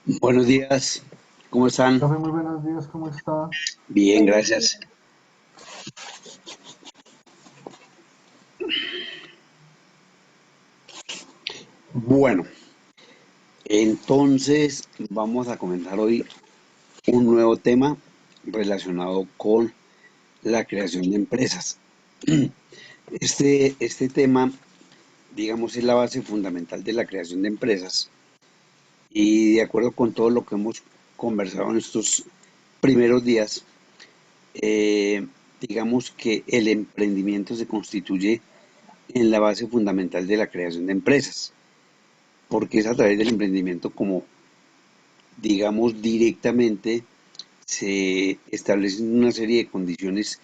Buenos días, ¿cómo están? Profe, muy buenos días, ¿cómo está? Bien, gracias. Bueno, entonces vamos a comenzar hoy un nuevo tema relacionado con la creación de empresas. Este tema, digamos, es la base fundamental de la creación de empresas y de acuerdo con todo lo que hemos conversado en estos primeros días, eh, digamos que el emprendimiento se constituye en la base fundamental de la creación de empresas, porque es a través del emprendimiento como, digamos, directamente se establecen una serie de condiciones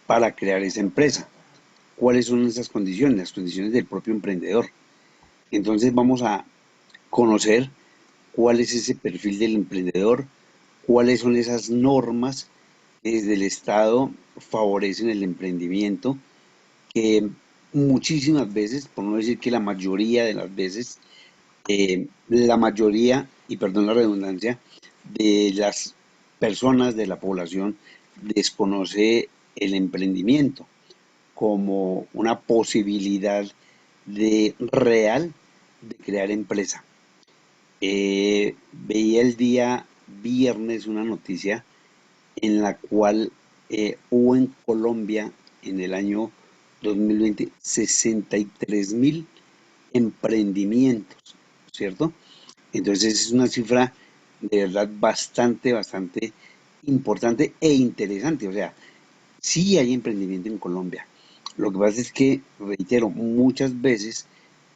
para crear esa empresa. ¿Cuáles son esas condiciones? Las condiciones del propio emprendedor. Entonces vamos a conocer cuál es ese perfil del emprendedor, cuáles son esas normas que desde el Estado favorecen el emprendimiento, que muchísimas veces, por no decir que la mayoría de las veces, la mayoría, y perdón la redundancia, de las personas de la población desconoce el emprendimiento como una posibilidad de real de crear empresa. Veía el día viernes una noticia en la cual hubo en Colombia en el año 2020 63.000 emprendimientos, ¿cierto? Entonces es una cifra de verdad bastante importante e interesante. O sea, sí hay emprendimiento en Colombia. Lo que pasa es que, reitero, muchas veces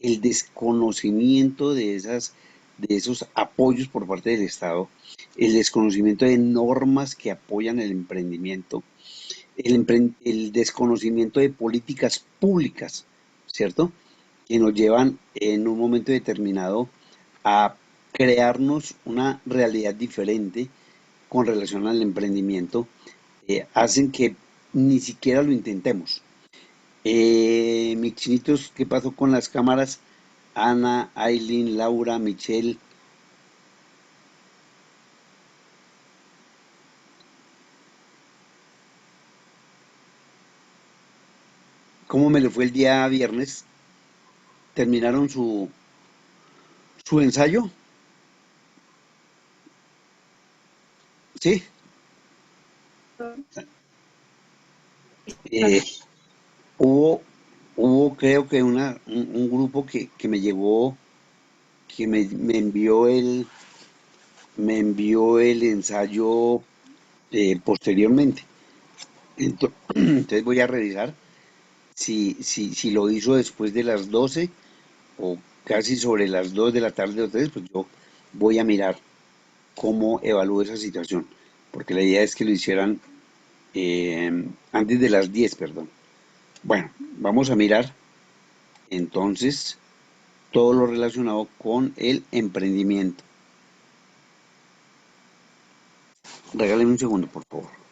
el desconocimiento de esos apoyos por parte del Estado, el desconocimiento de normas que apoyan el emprendimiento, el desconocimiento de políticas públicas, ¿cierto? Que nos llevan en un momento determinado a crearnos una realidad diferente con relación al emprendimiento, hacen que ni siquiera lo intentemos. Mis chinitos, ¿qué pasó con las cámaras? Ana, Aileen, Laura, Michelle, ¿cómo me le fue el día viernes? ¿Terminaron su ensayo? Sí. Eh, hubo, hubo creo que un grupo que me llegó, que me envió el ensayo posteriormente. Entonces voy a revisar si lo hizo después de las 12 o casi sobre las 2 de la tarde o 3, pues yo voy a mirar cómo evalúo esa situación, porque la idea es que lo hicieran antes de las 10, perdón. Bueno, vamos a mirar entonces todo lo relacionado con el emprendimiento. Regáleme un segundo, por favor.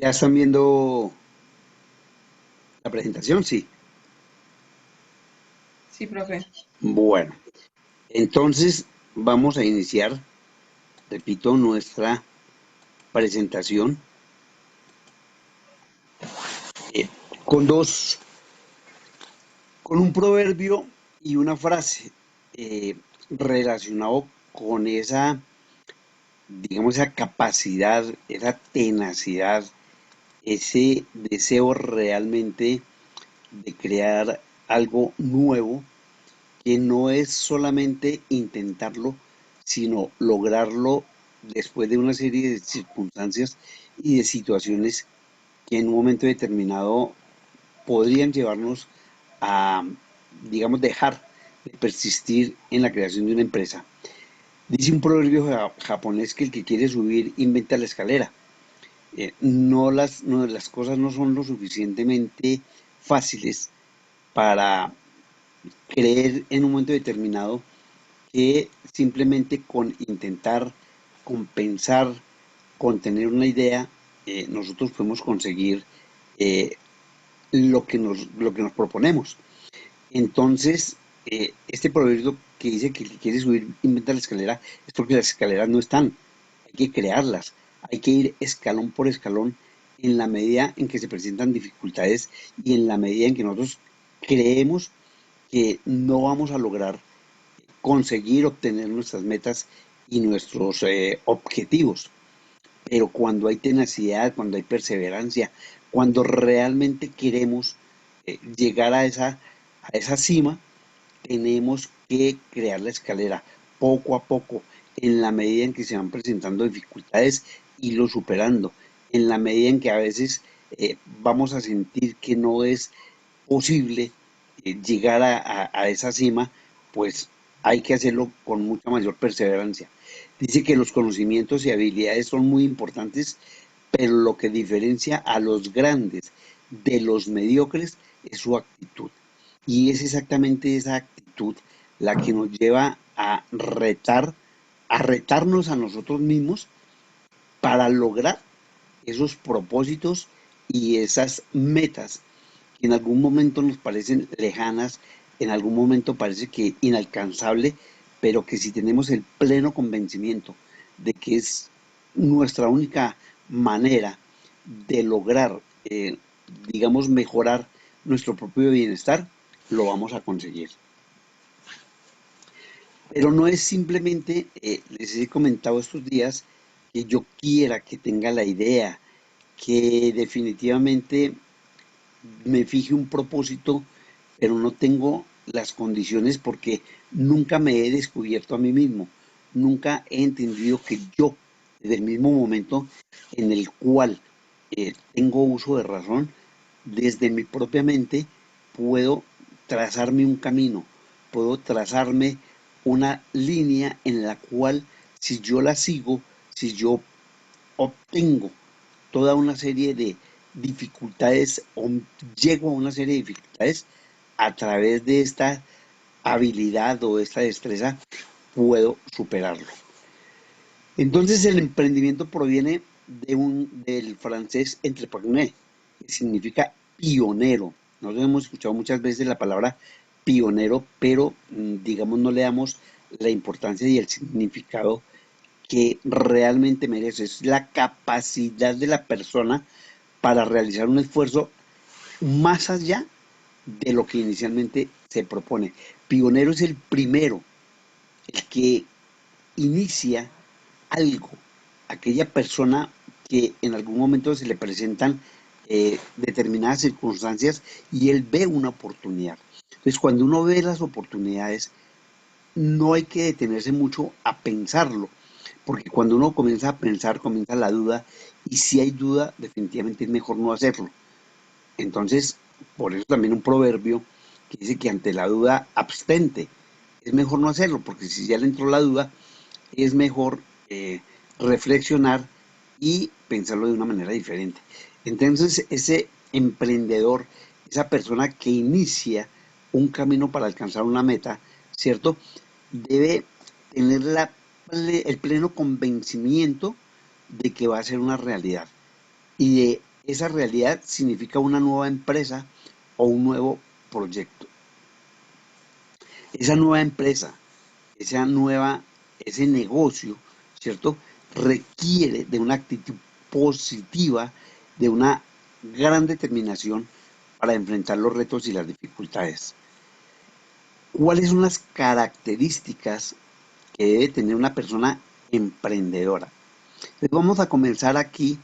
¿Ya están viendo la presentación? Sí. Sí, profe. Bueno, entonces vamos a iniciar, repito, nuestra presentación eh, con con un proverbio y una frase relacionado con esa, digamos, esa capacidad, esa tenacidad, ese deseo realmente de crear algo nuevo, que no es solamente intentarlo, sino lograrlo después de una serie de circunstancias y de situaciones que en un momento determinado podrían llevarnos a, digamos, dejar de persistir en la creación de una empresa. Dice un proverbio japonés que el que quiere subir inventa la escalera. Las cosas no son lo suficientemente fáciles para creer en un momento determinado que simplemente con intentar, con pensar, con tener una idea, nosotros podemos conseguir eh, lo que nos proponemos. Entonces, este proverbio que dice que el que quiere subir inventa la escalera es porque las escaleras no están, hay que crearlas, hay que ir escalón por escalón en la medida en que se presentan dificultades y en la medida en que nosotros creemos que no vamos a lograr conseguir obtener nuestras metas y nuestros objetivos. Pero cuando hay tenacidad, cuando hay perseverancia, cuando realmente queremos llegar a esa cima, tenemos que crear la escalera poco a poco, en la medida en que se van presentando dificultades y lo superando, en la medida en que a veces vamos a sentir que no es posible llegar a esa cima, pues hay que hacerlo con mucha mayor perseverancia. Dice que los conocimientos y habilidades son muy importantes, pero lo que diferencia a los grandes de los mediocres es su actitud. Y es exactamente esa actitud la que nos lleva a retarnos a nosotros mismos para lograr esos propósitos y esas metas que en algún momento nos parecen lejanas, en algún momento parece que inalcanzable, pero que si tenemos el pleno convencimiento de que es nuestra única manera de lograr, digamos, mejorar nuestro propio bienestar, lo vamos a conseguir. Pero no es simplemente, les he comentado estos días, que yo quiera que tenga la idea, que definitivamente me fije un propósito, pero no tengo las condiciones porque nunca me he descubierto a mí mismo, nunca he entendido que yo, desde el mismo momento en el cual tengo uso de razón, desde mi propia mente puedo trazarme un camino, puedo trazarme una línea en la cual si yo la sigo, si yo obtengo toda una serie de dificultades o llego a una serie de dificultades a través de esta habilidad o esta destreza, puedo superarlo. Entonces el emprendimiento proviene del francés entrepreneur, que significa pionero. Nosotros hemos escuchado muchas veces la palabra pionero, pero digamos no le damos la importancia y el significado que realmente merece. Es la capacidad de la persona para realizar un esfuerzo más allá de lo que inicialmente se propone. Pionero es el primero, el que inicia algo, aquella persona que en algún momento se le presentan determinadas circunstancias y él ve una oportunidad. Entonces, cuando uno ve las oportunidades, no hay que detenerse mucho a pensarlo, porque cuando uno comienza a pensar, comienza la duda, y si hay duda, definitivamente es mejor no hacerlo. Entonces, por eso también un proverbio que dice que ante la duda abstente. Es mejor no hacerlo, porque si ya le entró la duda, es mejor reflexionar y pensarlo de una manera diferente. Entonces, ese emprendedor, esa persona que inicia un camino para alcanzar una meta, ¿cierto? Debe tener el pleno convencimiento de que va a ser una realidad. Y de esa realidad significa una nueva empresa o un nuevo proyecto. Esa nueva empresa, ese negocio, ¿cierto? Requiere de una actitud positiva, de una gran determinación para enfrentar los retos y las dificultades. ¿Cuáles son las características que debe tener una persona emprendedora? Entonces vamos a comenzar aquí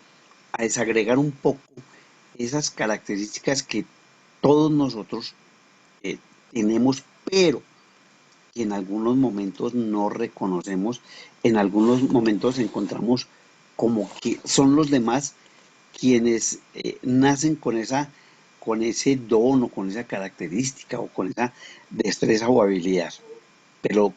a desagregar un poco esas características que todos nosotros tenemos, pero que en algunos momentos no reconocemos, en algunos momentos encontramos como que son los demás quienes nacen con ese don o con esa característica o con esa destreza o habilidad. Pero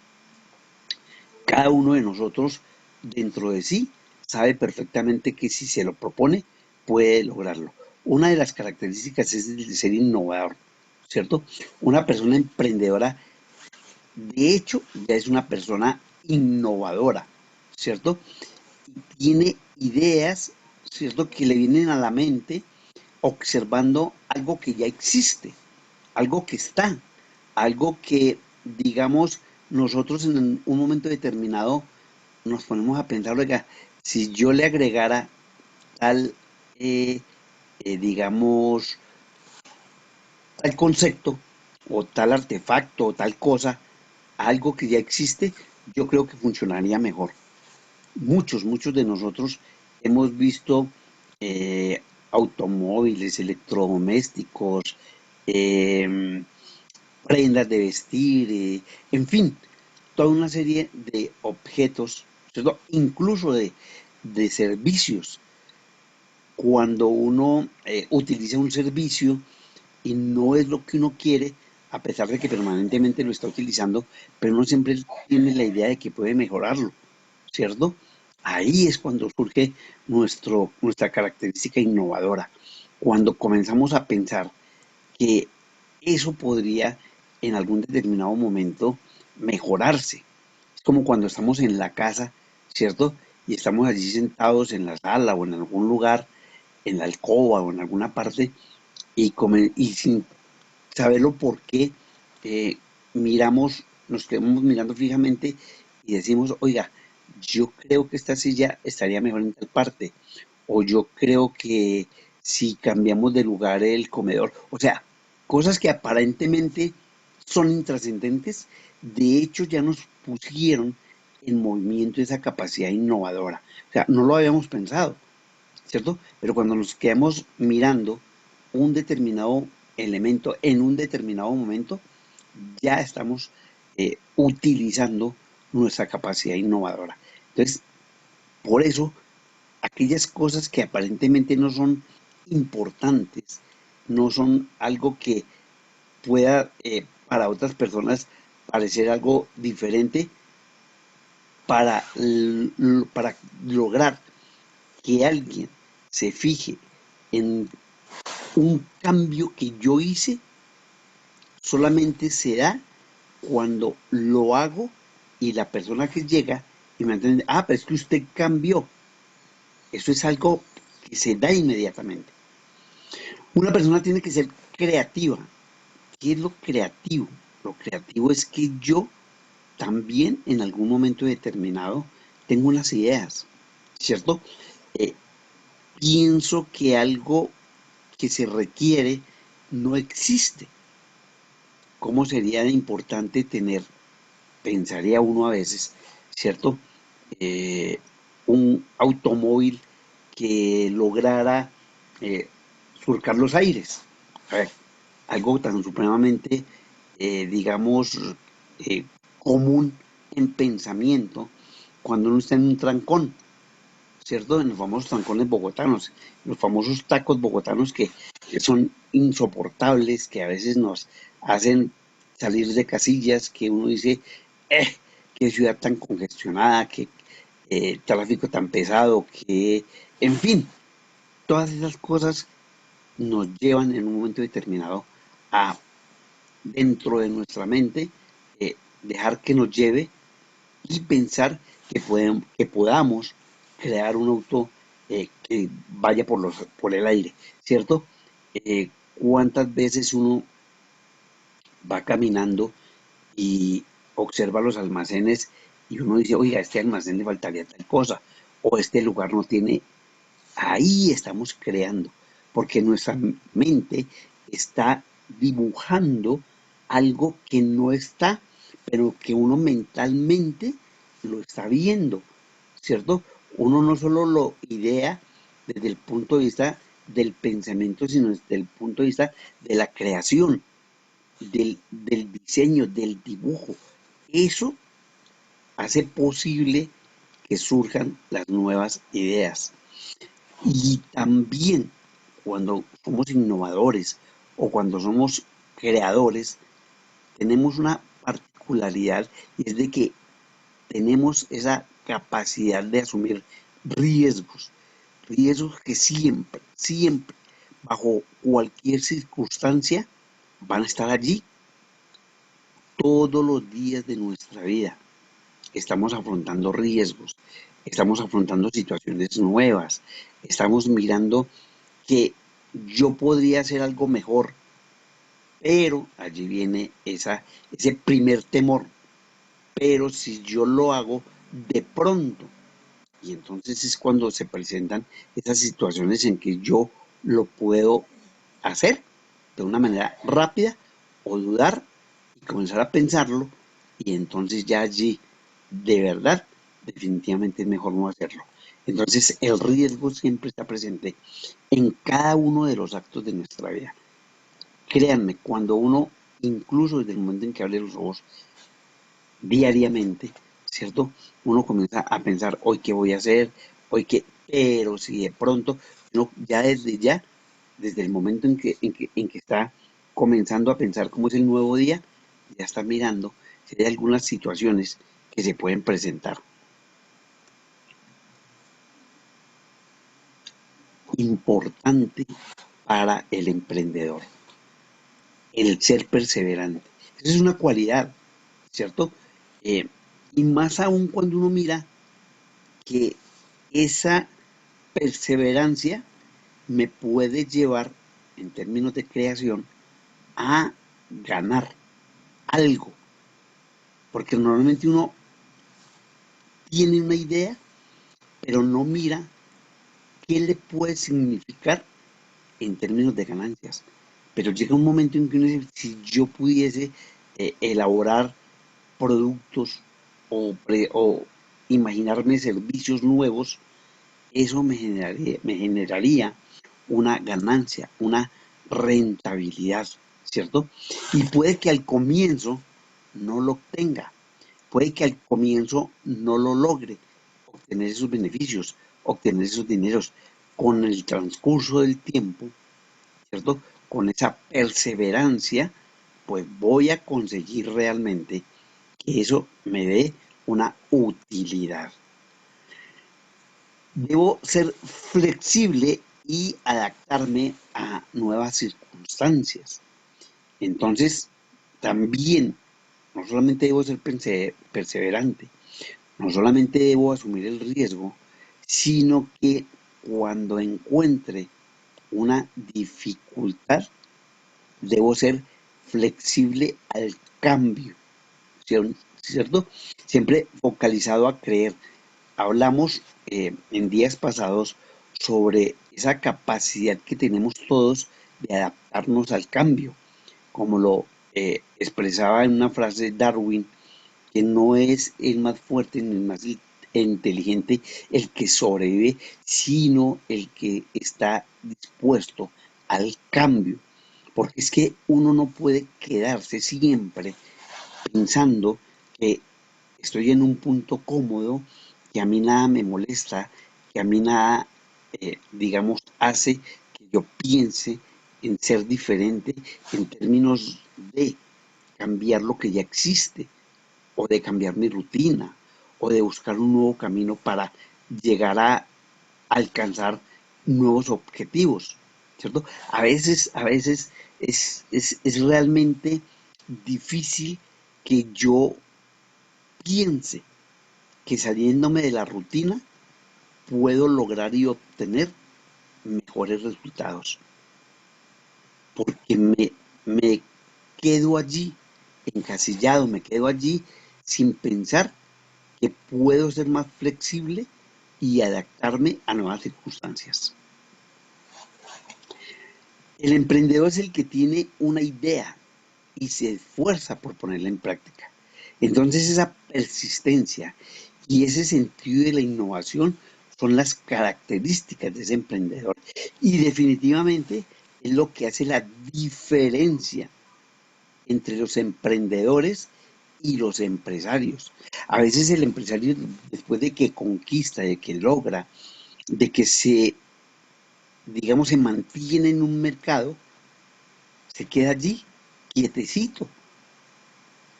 cada uno de nosotros dentro de sí sabe perfectamente que si se lo propone puede lograrlo. Una de las características es el de ser innovador, ¿cierto? Una persona emprendedora, de hecho, ya es una persona innovadora, ¿cierto? Tiene ideas, ¿cierto? Que le vienen a la mente observando algo que ya existe, algo que está, algo que, digamos, nosotros en un momento determinado nos ponemos a pensar, oiga, si yo le agregara tal, eh, digamos, tal concepto o tal artefacto o tal cosa, algo que ya existe, yo creo que funcionaría mejor. Muchos de nosotros hemos visto automóviles, electrodomésticos, eh, prendas de vestir, en fin, toda una serie de objetos, ¿cierto? Incluso de servicios. Cuando uno utiliza un servicio y no es lo que uno quiere, a pesar de que permanentemente lo está utilizando, pero uno siempre tiene la idea de que puede mejorarlo, ¿cierto? Ahí es cuando surge nuestra característica innovadora, cuando comenzamos a pensar que eso podría en algún determinado momento mejorarse. Es como cuando estamos en la casa, ¿cierto? Y estamos allí sentados en la sala o en algún lugar, en la alcoba o en alguna parte, y sin saberlo por qué, nos quedamos mirando fijamente y decimos, oiga, yo creo que esta silla estaría mejor en tal parte, o yo creo que si cambiamos de lugar el comedor, o sea, cosas que aparentemente son intrascendentes, de hecho ya nos pusieron en movimiento esa capacidad innovadora. O sea, no lo habíamos pensado, ¿cierto? Pero cuando nos quedamos mirando un determinado elemento en un determinado momento, ya estamos utilizando nuestra capacidad innovadora. Entonces, por eso, aquellas cosas que aparentemente no son importantes, no son algo que pueda para otras personas parecer algo diferente, para lograr que alguien se fije en un cambio que yo hice, solamente se da cuando lo hago y la persona que llega y me entiende, ah, pero es que usted cambió. Eso es algo que se da inmediatamente. Una persona tiene que ser creativa. ¿Qué es lo creativo? Lo creativo es que yo también en algún momento determinado tengo unas ideas, ¿cierto? Eh, Pienso que algo que se requiere no existe. ¿Cómo sería de importante tener, pensaría uno a veces, ¿cierto? Eh, un automóvil que lograra eh, surcar los aires. A ver, algo tan supremamente, digamos, eh, común en pensamiento cuando uno está en un trancón, ¿cierto? En los famosos trancones bogotanos, los famosos tacos bogotanos que son insoportables, que a veces nos hacen salir de casillas, que uno dice, eh, qué ciudad tan congestionada, qué tráfico tan pesado, que, en fin, todas esas cosas nos llevan en un momento determinado a, dentro de nuestra mente, dejar que nos lleve y pensar que podamos crear un auto que vaya por el aire, ¿cierto? ¿Cuántas veces uno va caminando y observa los almacenes y uno dice, oiga, a este almacén le faltaría tal cosa, o este lugar no tiene? Ahí estamos creando, porque nuestra mente está dibujando algo que no está, pero que uno mentalmente lo está viendo, ¿cierto? Uno no solo lo idea desde el punto de vista del pensamiento, sino desde el punto de vista de la creación, del diseño, del dibujo. Eso hace posible que surjan las nuevas ideas. Y también cuando somos innovadores o cuando somos creadores, tenemos una particularidad y es de que tenemos esa capacidad de asumir riesgos, riesgos que siempre, siempre, bajo cualquier circunstancia, van a estar allí todos los días de nuestra vida. Estamos afrontando riesgos, estamos afrontando situaciones nuevas, estamos mirando que yo podría hacer algo mejor, pero allí viene ese primer temor. Pero si yo lo hago de pronto, y entonces es cuando se presentan esas situaciones en que yo lo puedo hacer de una manera rápida o dudar y comenzar a pensarlo, y entonces ya allí de verdad definitivamente es mejor no hacerlo. Entonces el riesgo siempre está presente en cada uno de los actos de nuestra vida. Créanme, cuando uno, incluso desde el momento en que abre los ojos diariamente, ¿cierto? Uno comienza a pensar, hoy qué voy a hacer, hoy qué, pero si de pronto, uno ya, desde el momento en que está comenzando a pensar cómo es el nuevo día, ya está mirando si hay algunas situaciones que se pueden presentar. Importante para el emprendedor, el ser perseverante. Esa es una cualidad, ¿cierto? Eh, y más aún cuando uno mira que esa perseverancia me puede llevar, en términos de creación, a ganar algo. Porque normalmente uno tiene una idea, pero no mira qué le puede significar en términos de ganancias. Pero llega un momento en que uno dice, si yo pudiese elaborar productos o imaginarme servicios nuevos, eso me generaría una ganancia, una rentabilidad, ¿cierto? Y puede que al comienzo no lo obtenga, puede que al comienzo no lo logre obtener esos beneficios, obtener esos dineros. Con el transcurso del tiempo, ¿cierto? Con esa perseverancia, pues voy a conseguir realmente que eso me dé una utilidad. Debo ser flexible y adaptarme a nuevas circunstancias. Entonces, también, no solamente debo ser perseverante, no solamente debo asumir el riesgo, sino que cuando encuentre una dificultad, debo ser flexible al cambio, ¿cierto? Siempre focalizado a creer. Hablamos en días pasados sobre esa capacidad que tenemos todos de adaptarnos al cambio, como lo expresaba en una frase Darwin, que no es el más fuerte ni el más inteligente el que sobrevive, sino el que está dispuesto al cambio. Porque es que uno no puede quedarse siempre pensando que estoy en un punto cómodo, que a mí nada me molesta, que a mí nada, digamos, hace que yo piense en ser diferente en términos de cambiar lo que ya existe, o de cambiar mi rutina, o de buscar un nuevo camino para llegar a alcanzar nuevos objetivos, ¿cierto? A veces es realmente difícil que yo piense que saliéndome de la rutina puedo lograr y obtener mejores resultados, porque me quedo allí encasillado, me quedo allí sin pensar que puedo ser más flexible y adaptarme a nuevas circunstancias. El emprendedor es el que tiene una idea y se esfuerza por ponerla en práctica. Entonces esa persistencia y ese sentido de la innovación son las características de ese emprendedor. Y definitivamente es lo que hace la diferencia entre los emprendedores y los empresarios. A veces el empresario, después de que conquista, de que logra, de que digamos, se mantiene en un mercado, se queda allí, quietecito.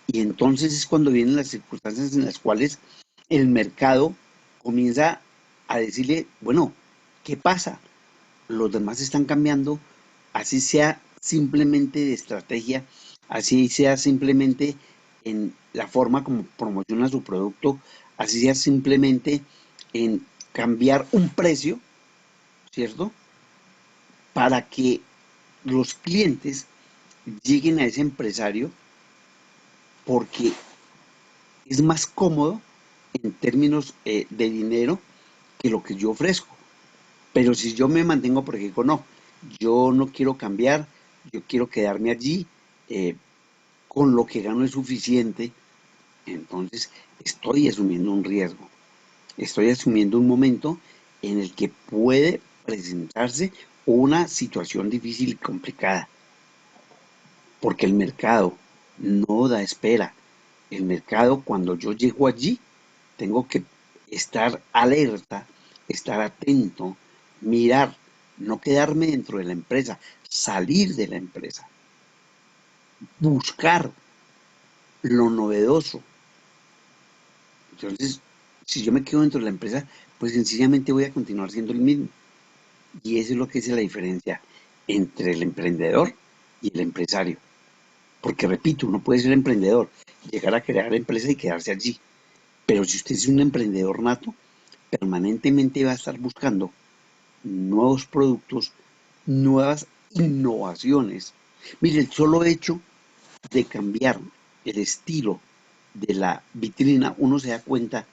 Y entonces es cuando vienen las circunstancias en las cuales el mercado comienza a decirle, bueno, ¿qué pasa? Los demás están cambiando, así sea simplemente de estrategia, así sea simplemente en la forma como promociona su producto, así sea simplemente en cambiar un precio, ¿cierto? Para que los clientes lleguen a ese empresario porque es más cómodo en términos de dinero que lo que yo ofrezco. Pero si yo me mantengo, por ejemplo, no, yo no quiero cambiar, yo quiero quedarme allí, eh, con lo que gano es suficiente, entonces estoy asumiendo un riesgo, estoy asumiendo un momento en el que puede presentarse una situación difícil y complicada, porque el mercado no da espera. El mercado, cuando yo llego allí, tengo que estar alerta, estar atento, mirar, no quedarme dentro de la empresa, salir de la empresa, buscar lo novedoso. Entonces, si yo me quedo dentro de la empresa, pues sencillamente voy a continuar siendo el mismo. Y eso es lo que es la diferencia entre el emprendedor y el empresario. Porque repito, uno puede ser emprendedor, llegar a crear empresa y quedarse allí. Pero si usted es un emprendedor nato, permanentemente va a estar buscando nuevos productos, nuevas innovaciones. Mire, el solo hecho de cambiar el estilo de la vitrina, uno se da cuenta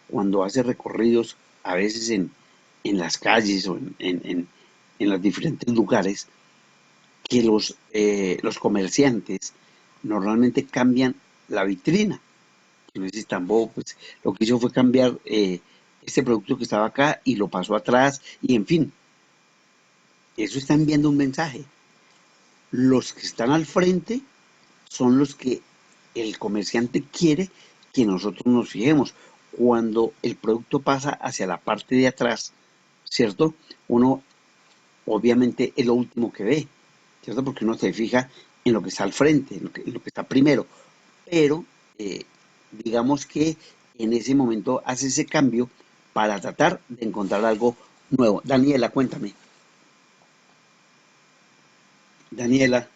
cuando hace recorridos, a veces en las calles o en los diferentes lugares, que los comerciantes normalmente cambian la vitrina. Que no es tampoco, pues lo que hizo fue cambiar este producto que estaba acá y lo pasó atrás, y en fin, eso está enviando un mensaje. Los que están al frente son los que el comerciante quiere que nosotros nos fijemos. Cuando el producto pasa hacia la parte de atrás, ¿cierto? Uno obviamente es lo último que ve, ¿cierto? Porque uno se fija en lo que está al frente, en lo que está primero. Pero eh, digamos que en ese momento hace ese cambio para tratar de encontrar algo nuevo. Daniela, cuéntame. Daniela.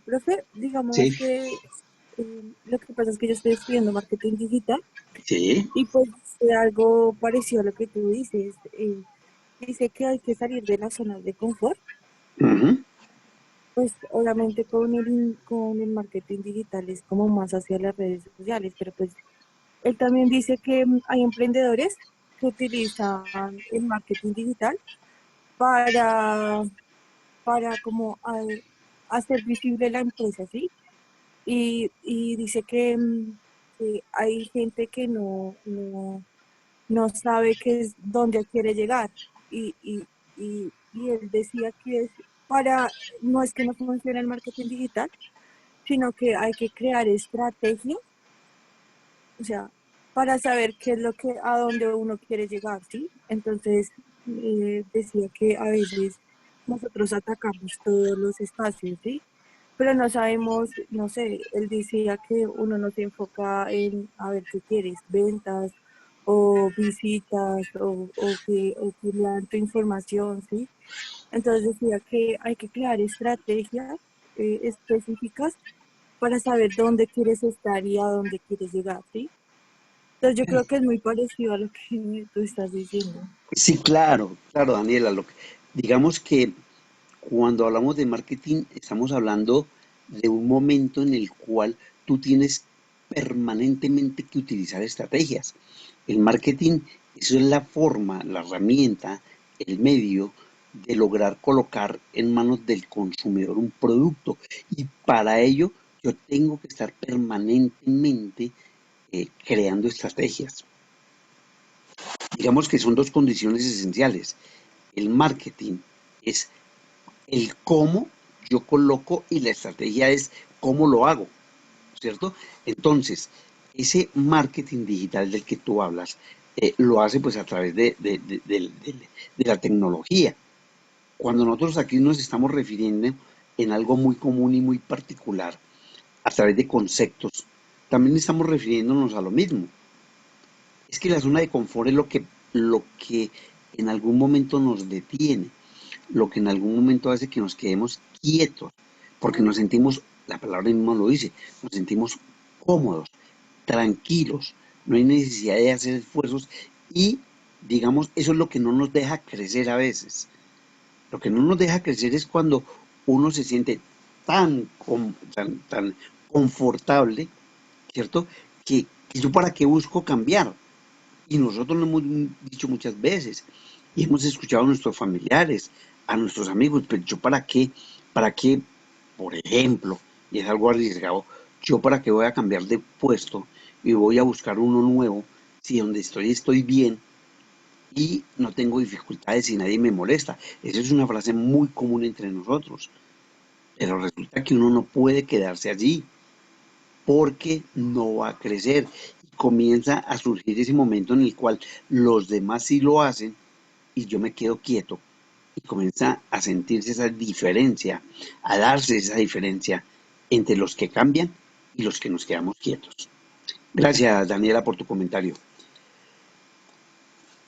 Profe, digamos Sí, que lo que pasa es que yo estoy estudiando marketing digital sí. y pues algo parecido a lo que tú dices. Dice que hay que salir de la zona de confort, Ujú. pues obviamente con el marketing digital es como más hacia las redes sociales, pero pues él también dice que hay emprendedores que utilizan el marketing digital para, para como hacer visible la empresa, ¿sí? Y dice que hay gente que no sabe qué es dónde quiere llegar. Y él decía que no es que no funcione el marketing digital, sino que hay que crear estrategias, o sea, para saber qué es a dónde uno quiere llegar, ¿sí? Entonces, decía que a veces nosotros atacamos todos los espacios, ¿sí? Pero no sabemos, no sé, él decía que uno no se enfoca en a ver qué quieres, ventas o visitas o que lean tu información, ¿sí? Entonces decía que hay que crear estrategias específicas para saber dónde quieres estar y a dónde quieres llegar, ¿sí? Entonces yo creo que es muy parecido a lo que tú estás diciendo. Sí, claro, claro, Daniela. Digamos que cuando hablamos de marketing, estamos hablando de un momento en el cual tú tienes permanentemente que utilizar estrategias. El marketing, eso es la forma, la herramienta, el medio de lograr colocar en manos del consumidor un producto. Y para ello yo tengo que estar permanentemente creando estrategias. Digamos que son dos condiciones esenciales. El marketing es el cómo yo coloco y la estrategia es cómo lo hago, ¿cierto? Entonces, ese marketing digital del que tú hablas, lo hace pues a través de la tecnología. Cuando nosotros aquí nos estamos refiriendo en algo muy común y muy particular, a través de conceptos, también estamos refiriéndonos a lo mismo. Es que la zona de confort es lo que en algún momento nos detiene, lo que en algún momento hace que nos quedemos quietos, porque nos sentimos, la palabra misma lo dice, nos sentimos cómodos, tranquilos, no hay necesidad de hacer esfuerzos y, digamos, eso es lo que no nos deja crecer a veces. Lo que no nos deja crecer es cuando uno se siente tan confortable, ¿cierto? Que yo para qué busco cambiar. Y nosotros lo hemos dicho muchas veces y hemos escuchado a nuestros familiares, a nuestros amigos, pero yo para qué, por ejemplo, y es algo arriesgado, yo para qué voy a cambiar de puesto y voy a buscar uno nuevo si donde estoy bien y no tengo dificultades y nadie me molesta. Esa es una frase muy común entre nosotros, pero resulta que uno no puede quedarse allí porque no va a crecer. Y comienza a surgir ese momento en el cual los demás sí lo hacen y yo me quedo quieto. Y comienza a sentirse esa diferencia, a darse esa diferencia entre los que cambian y los que nos quedamos quietos. Gracias, Daniela, por tu comentario.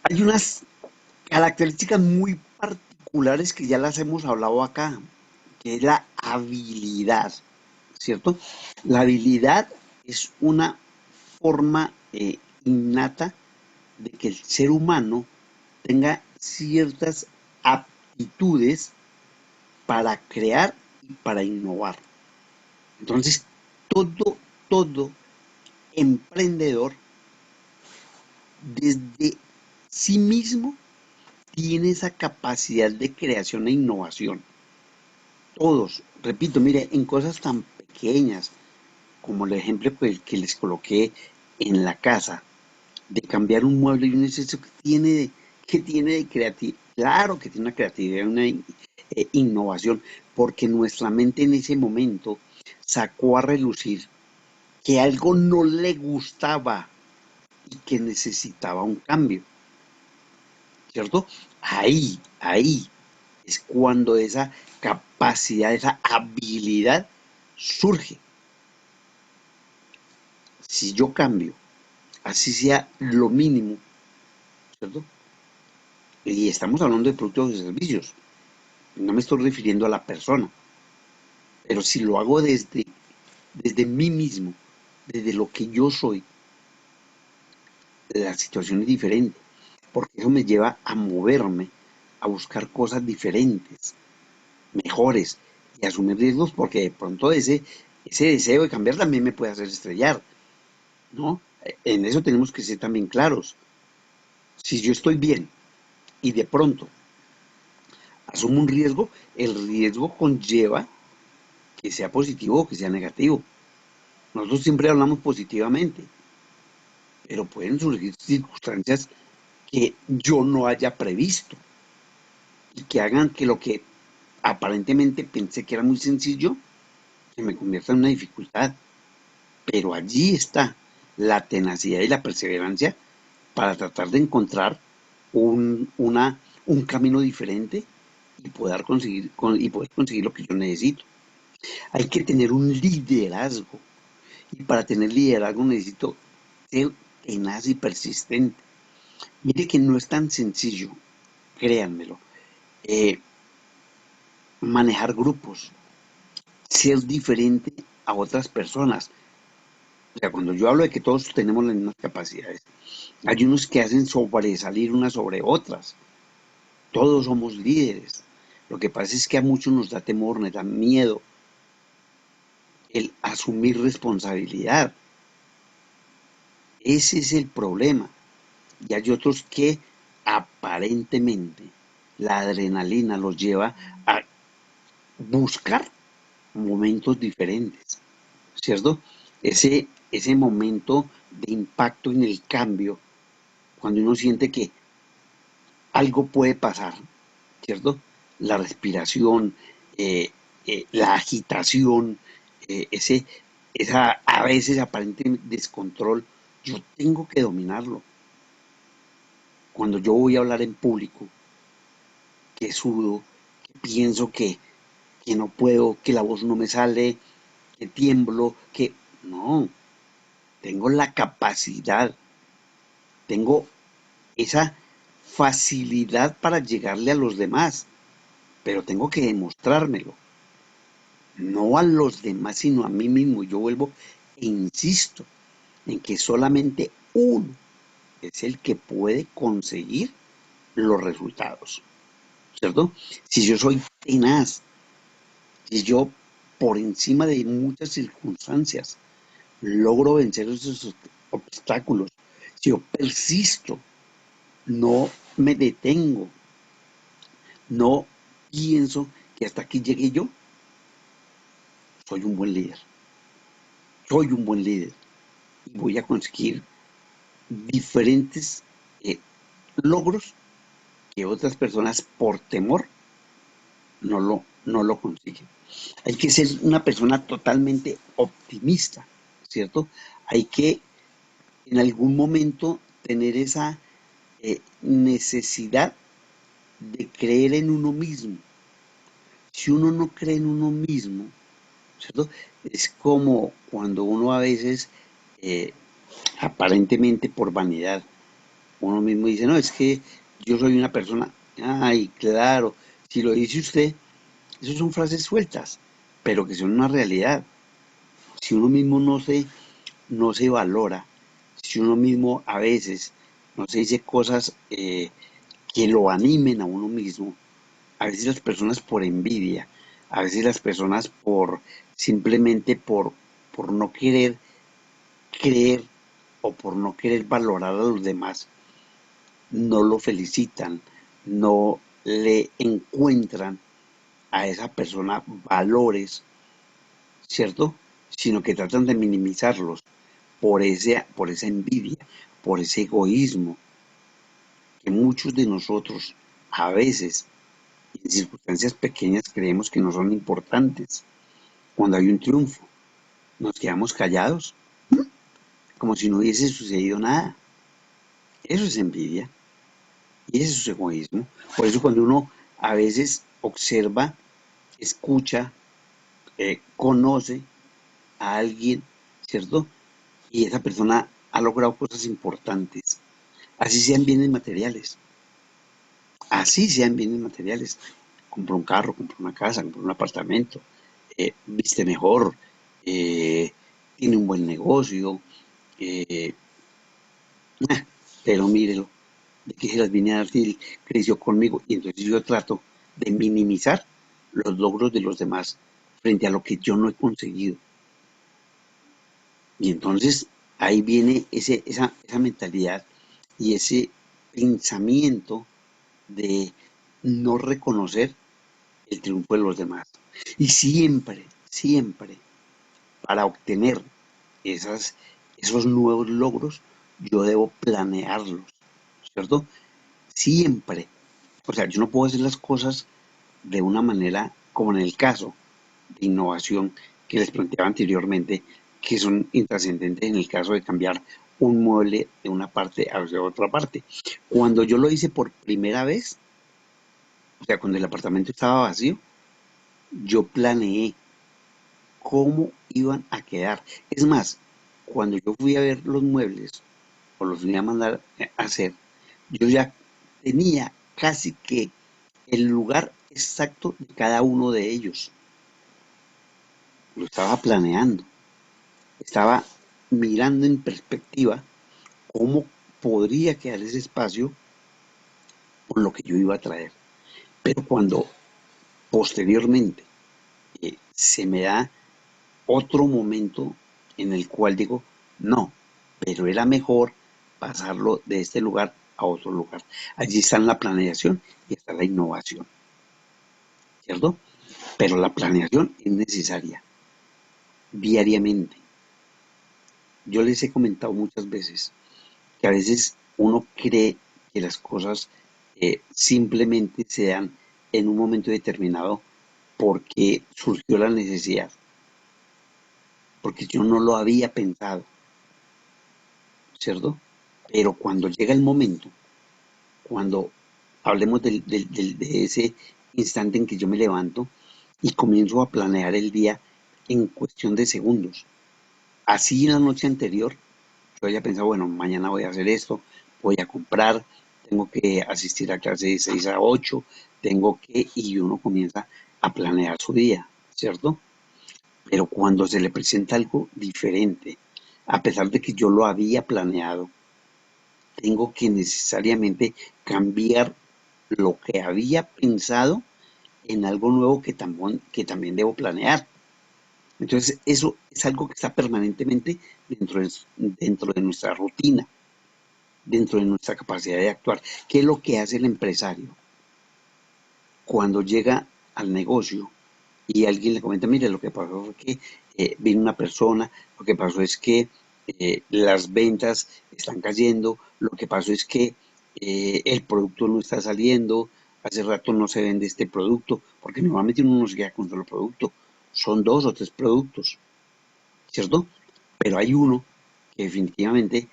Hay unas características muy particulares que ya las hemos hablado acá, que es la habilidad, ¿cierto? La habilidad es una forma innata de que el ser humano tenga ciertas aptitudes para crear y para innovar. Entonces, todo emprendedor desde sí mismo tiene esa capacidad de creación e innovación. Todos, repito, mire, en cosas tan pequeñas como el ejemplo que les coloqué en la casa, de cambiar un mueble y un exceso que tiene de creatividad. Claro que tiene una creatividad, una innovación, porque nuestra mente en ese momento sacó a relucir que algo no le gustaba y que necesitaba un cambio, ¿cierto? Ahí es cuando esa capacidad, esa habilidad surge. Si yo cambio, así sea lo mínimo, ¿cierto? Y estamos hablando de productos y servicios, no me estoy refiriendo a la persona, pero si lo hago desde mí mismo, desde lo que yo soy, la situación es diferente, porque eso me lleva a moverme, a buscar cosas diferentes, mejores, y asumir riesgos, porque de pronto ese deseo de cambiar también me puede hacer estrellar, ¿no? En eso tenemos que ser también claros. Si yo estoy bien y de pronto asumo un riesgo, el riesgo conlleva que sea positivo o que sea negativo. Nosotros siempre hablamos positivamente, pero pueden surgir circunstancias que yo no haya previsto y que hagan que lo que aparentemente pensé que era muy sencillo se me convierta en una dificultad. Pero allí está la tenacidad y la perseverancia para tratar de encontrar un camino diferente y poder conseguir lo que yo necesito. Hay que tener un liderazgo. Y para tener liderazgo necesito ser tenaz y persistente. Mire que no es tan sencillo, créanmelo. eh, Manejar grupos, ser diferente a otras personas. O sea, cuando yo hablo de que todos tenemos las mismas capacidades, hay unos que hacen sobresalir unas sobre otras. Todos somos líderes. Lo que pasa es que a muchos nos da temor, nos da miedo el asumir responsabilidad. Ese es el problema. Y hay otros que aparentemente la adrenalina los lleva a buscar momentos diferentes, ¿cierto? Ese momento de impacto en el cambio, cuando uno siente que algo puede pasar, ¿cierto? La respiración, la agitación, ese esa a veces aparente descontrol, yo tengo que dominarlo. Cuando yo voy a hablar en público, que sudo, que pienso que no puedo, que la voz no me sale, que tiemblo, que no, tengo la capacidad, tengo esa facilidad para llegarle a los demás, pero tengo que demostrármelo, no a los demás, sino a mí mismo. Yo vuelvo e insisto en que solamente uno es el que puede conseguir los resultados, ¿cierto? Si yo soy tenaz, si yo por encima de muchas circunstancias logro vencer esos obstáculos, si yo persisto, no me detengo, no pienso que hasta aquí llegué yo, soy un buen líder, soy un buen líder y voy a conseguir diferentes eh, logros que otras personas por temor no lo consiguen. Hay que ser una persona totalmente optimista, ¿cierto? Hay que en algún momento tener esa necesidad de creer en uno mismo. Si uno no cree en uno mismo, ¿cierto? Es como cuando uno a veces, eh, aparentemente por vanidad, uno mismo dice, no, es que yo soy una persona, ay, claro, si lo dice usted, esas son frases sueltas, pero que son una realidad. Si uno mismo no se valora, si uno mismo a veces no se dice cosas que lo animen a uno mismo, a veces las personas por envidia, a veces las personas por simplemente por no querer creer o por no querer valorar a los demás, no lo felicitan, no le encuentran a esa persona valores, ¿cierto? Sino que tratan de minimizarlos por esa envidia, por ese egoísmo que muchos de nosotros a veces en circunstancias pequeñas creemos que no son importantes. Cuando hay un triunfo, nos quedamos callados, como si no hubiese sucedido nada. Eso es envidia y eso es egoísmo. Por eso cuando uno a veces observa, escucha, conoce a alguien, ¿cierto? Y esa persona ha logrado cosas importantes, así sean bienes materiales, así sean bienes materiales. Compró un carro, compró una casa, compró un apartamento, viste mejor, eh, tiene un buen negocio, eh, pero mírelo, de que se las vine a dar si él creció conmigo. Y entonces yo trato de minimizar los logros de los demás frente a lo que yo no he conseguido. Y entonces ahí viene esa mentalidad y ese pensamiento de no reconocer el triunfo de los demás. Y siempre, siempre, para obtener esas, esos nuevos logros, yo debo planearlos, ¿cierto? Siempre. O sea, yo no puedo hacer las cosas de una manera como en el caso de innovación que les planteaba anteriormente, que son intrascendentes en el caso de cambiar un mueble de una parte a otra parte. Cuando yo lo hice por primera vez, o sea, cuando el apartamento estaba vacío, yo planeé cómo iban a quedar. Es más, cuando yo fui a ver los muebles o los fui a mandar a hacer, yo ya tenía casi que el lugar exacto de cada uno de ellos. Lo estaba planeando, estaba mirando en perspectiva cómo podría quedar ese espacio con lo que yo iba a traer. Pero cuando posteriormente se me da otro momento en el cual digo, no, pero era mejor pasarlo de este lugar a otro lugar. Allí está la planeación y está la innovación, ¿cierto? Pero la planeación es necesaria diariamente. Yo les he comentado muchas veces que a veces uno cree que las cosas simplemente se dan en un momento determinado porque surgió la necesidad. porque yo no lo había pensado, ¿cierto? Pero cuando llega el momento, cuando hablemos de ese instante en que yo me levanto y comienzo a planear el día en cuestión de segundos, así en la noche anterior, yo había pensado, bueno, mañana voy a hacer esto, voy a comprar, tengo que asistir a clase de 6 a 8, tengo que, y uno comienza a planear su día, ¿cierto? Pero cuando se le presenta algo diferente, a pesar de que yo lo había planeado, tengo que necesariamente cambiar lo que había pensado en algo nuevo que también debo planear. Entonces, eso es algo que está permanentemente dentro de nuestra rutina, dentro de nuestra capacidad de actuar. ¿Qué es lo que hace el empresario cuando llega al negocio y alguien le comenta, mire, lo que pasó fue que vino una persona, lo que pasó es que las ventas están cayendo, lo que pasó es que el producto no está saliendo, hace rato no se vende este producto, porque normalmente uno no se queda con un solo producto, son 2 o 3 productos, ¿cierto? Pero hay uno que definitivamente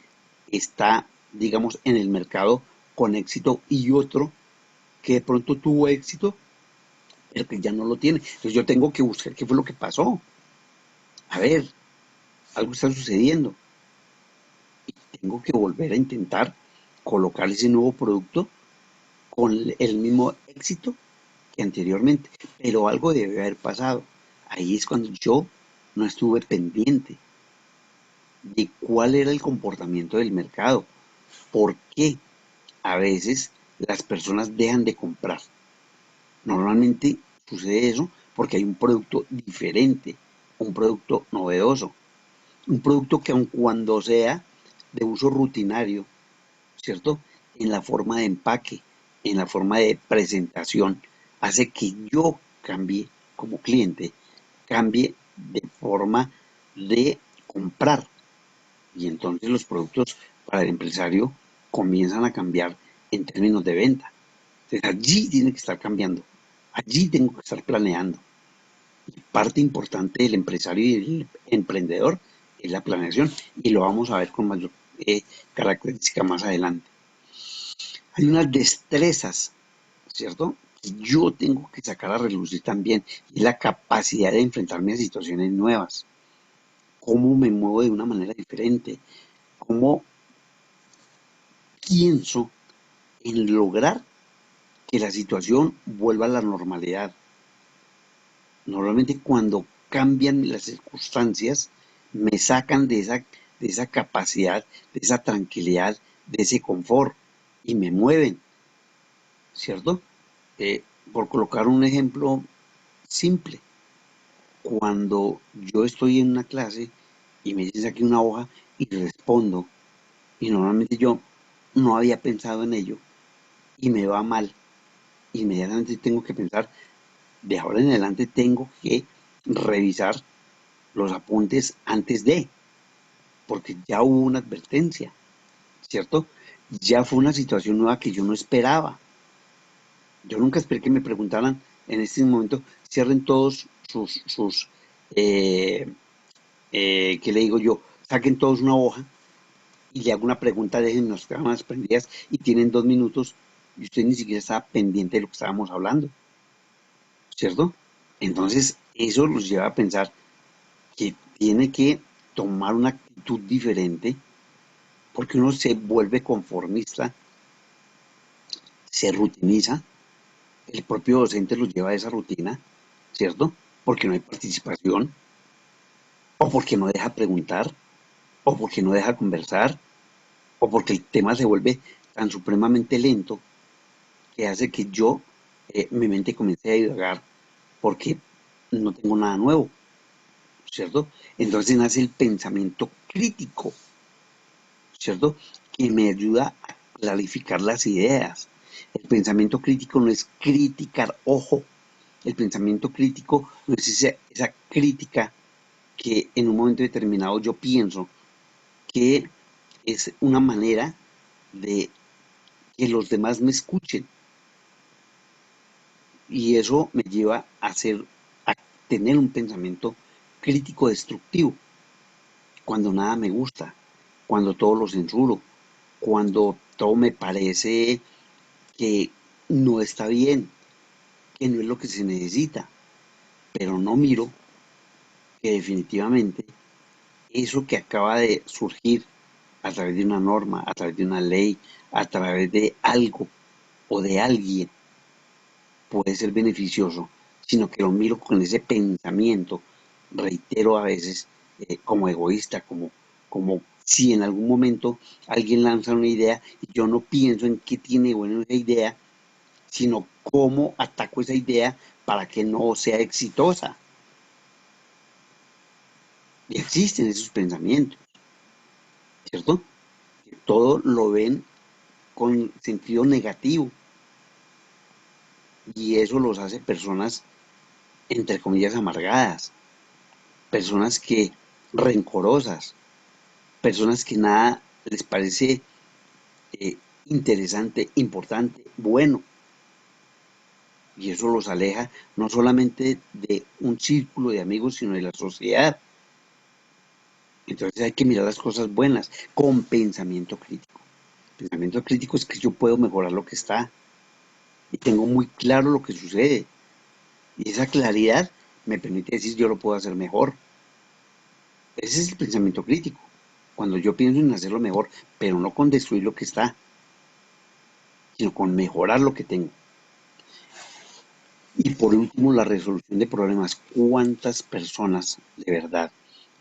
está, digamos, en el mercado con éxito y otro que de pronto tuvo éxito, pero que ya no lo tiene. Entonces yo tengo que buscar qué fue lo que pasó. A ver, algo está sucediendo. Tengo que volver a intentar colocar ese nuevo producto con el mismo éxito que anteriormente. Pero algo debe haber pasado. Ahí es cuando yo no estuve pendiente de cuál era el comportamiento del mercado. ¿Por qué a veces las personas dejan de comprar? Normalmente sucede eso porque hay un producto diferente, un producto novedoso, un producto que aun cuando sea de uso rutinario, ¿cierto? En la forma de empaque, en la forma de presentación, hace que yo cambie como cliente, cambie de forma de comprar. Y entonces los productos para el empresario comienzan a cambiar en términos de venta. Entonces allí tiene que estar cambiando, allí tengo que estar planeando. Parte importante del empresario y del emprendedor es la planeación y lo vamos a ver con mayor característica más adelante. Hay unas destrezas, ¿cierto? Que yo tengo que sacar a relucir también y la capacidad de enfrentarme a situaciones nuevas. Cómo me muevo de una manera diferente, cómo pienso en lograr que la situación vuelva a la normalidad. Normalmente cuando cambian las circunstancias, me sacan de esa capacidad, de esa tranquilidad, de ese confort y me mueven, ¿cierto? Por colocar un ejemplo simple, cuando yo estoy en una clase y me dicen aquí una hoja y respondo, y normalmente yo no había pensado en ello y me va mal, inmediatamente tengo que pensar, de ahora en adelante tengo que revisar los apuntes antes de, porque ya hubo una advertencia, ¿cierto? Ya fue una situación nueva que yo no esperaba. Yo nunca esperé que me preguntaran en este momento, cierren todos eh, ¿qué le digo yo? Saquen todos una hoja y le hago una pregunta, dejen las cámaras prendidas y tienen 2 minutos y usted ni siquiera estaba pendiente de lo que estábamos hablando, ¿cierto? Entonces, eso los lleva a pensar que tiene que tomar una actitud diferente porque uno se vuelve conformista, se rutiniza, el propio docente los lleva a esa rutina, ¿cierto? Porque no hay participación, o porque no deja preguntar, o porque no deja conversar, o porque el tema se vuelve tan supremamente lento que hace que yo, mi mente comience a divagar porque no tengo nada nuevo, ¿cierto? Entonces nace el pensamiento crítico, ¿cierto? Que me ayuda a clarificar las ideas. El pensamiento crítico no es criticar, ojo, el pensamiento crítico no es esa crítica que en un momento determinado yo pienso que es una manera de que los demás me escuchen y eso me lleva a tener un pensamiento crítico destructivo. cuando nada me gusta, cuando todo lo censuro, cuando todo me parece que no está bien, que no es lo que se necesita, pero no miro que definitivamente eso que acaba de surgir a través de una norma, a través de una ley, a través de algo o de alguien, puede ser beneficioso, sino que lo miro con ese pensamiento, reitero a veces, como egoísta, como si en algún momento alguien lanza una idea y yo no pienso en qué tiene bueno esa idea, sino cómo ataco esa idea para que no sea exitosa. Y existen esos pensamientos, ¿cierto? Que todo lo ven con sentido negativo y eso los hace personas, entre comillas, amargadas, personas que rencorosas, personas que nada les parece interesante, importante, bueno, y eso los aleja no solamente de un círculo de amigos, sino de la sociedad. Entonces hay que mirar las cosas buenas con pensamiento crítico. Pensamiento crítico es que yo puedo mejorar lo que está y tengo muy claro lo que sucede. Y esa claridad me permite decir yo lo puedo hacer mejor. Ese es el pensamiento crítico. Cuando yo pienso en hacerlo mejor, pero no con destruir lo que está, sino con mejorar lo que tengo. Y por último, la resolución de problemas. ¿Cuántas personas de verdad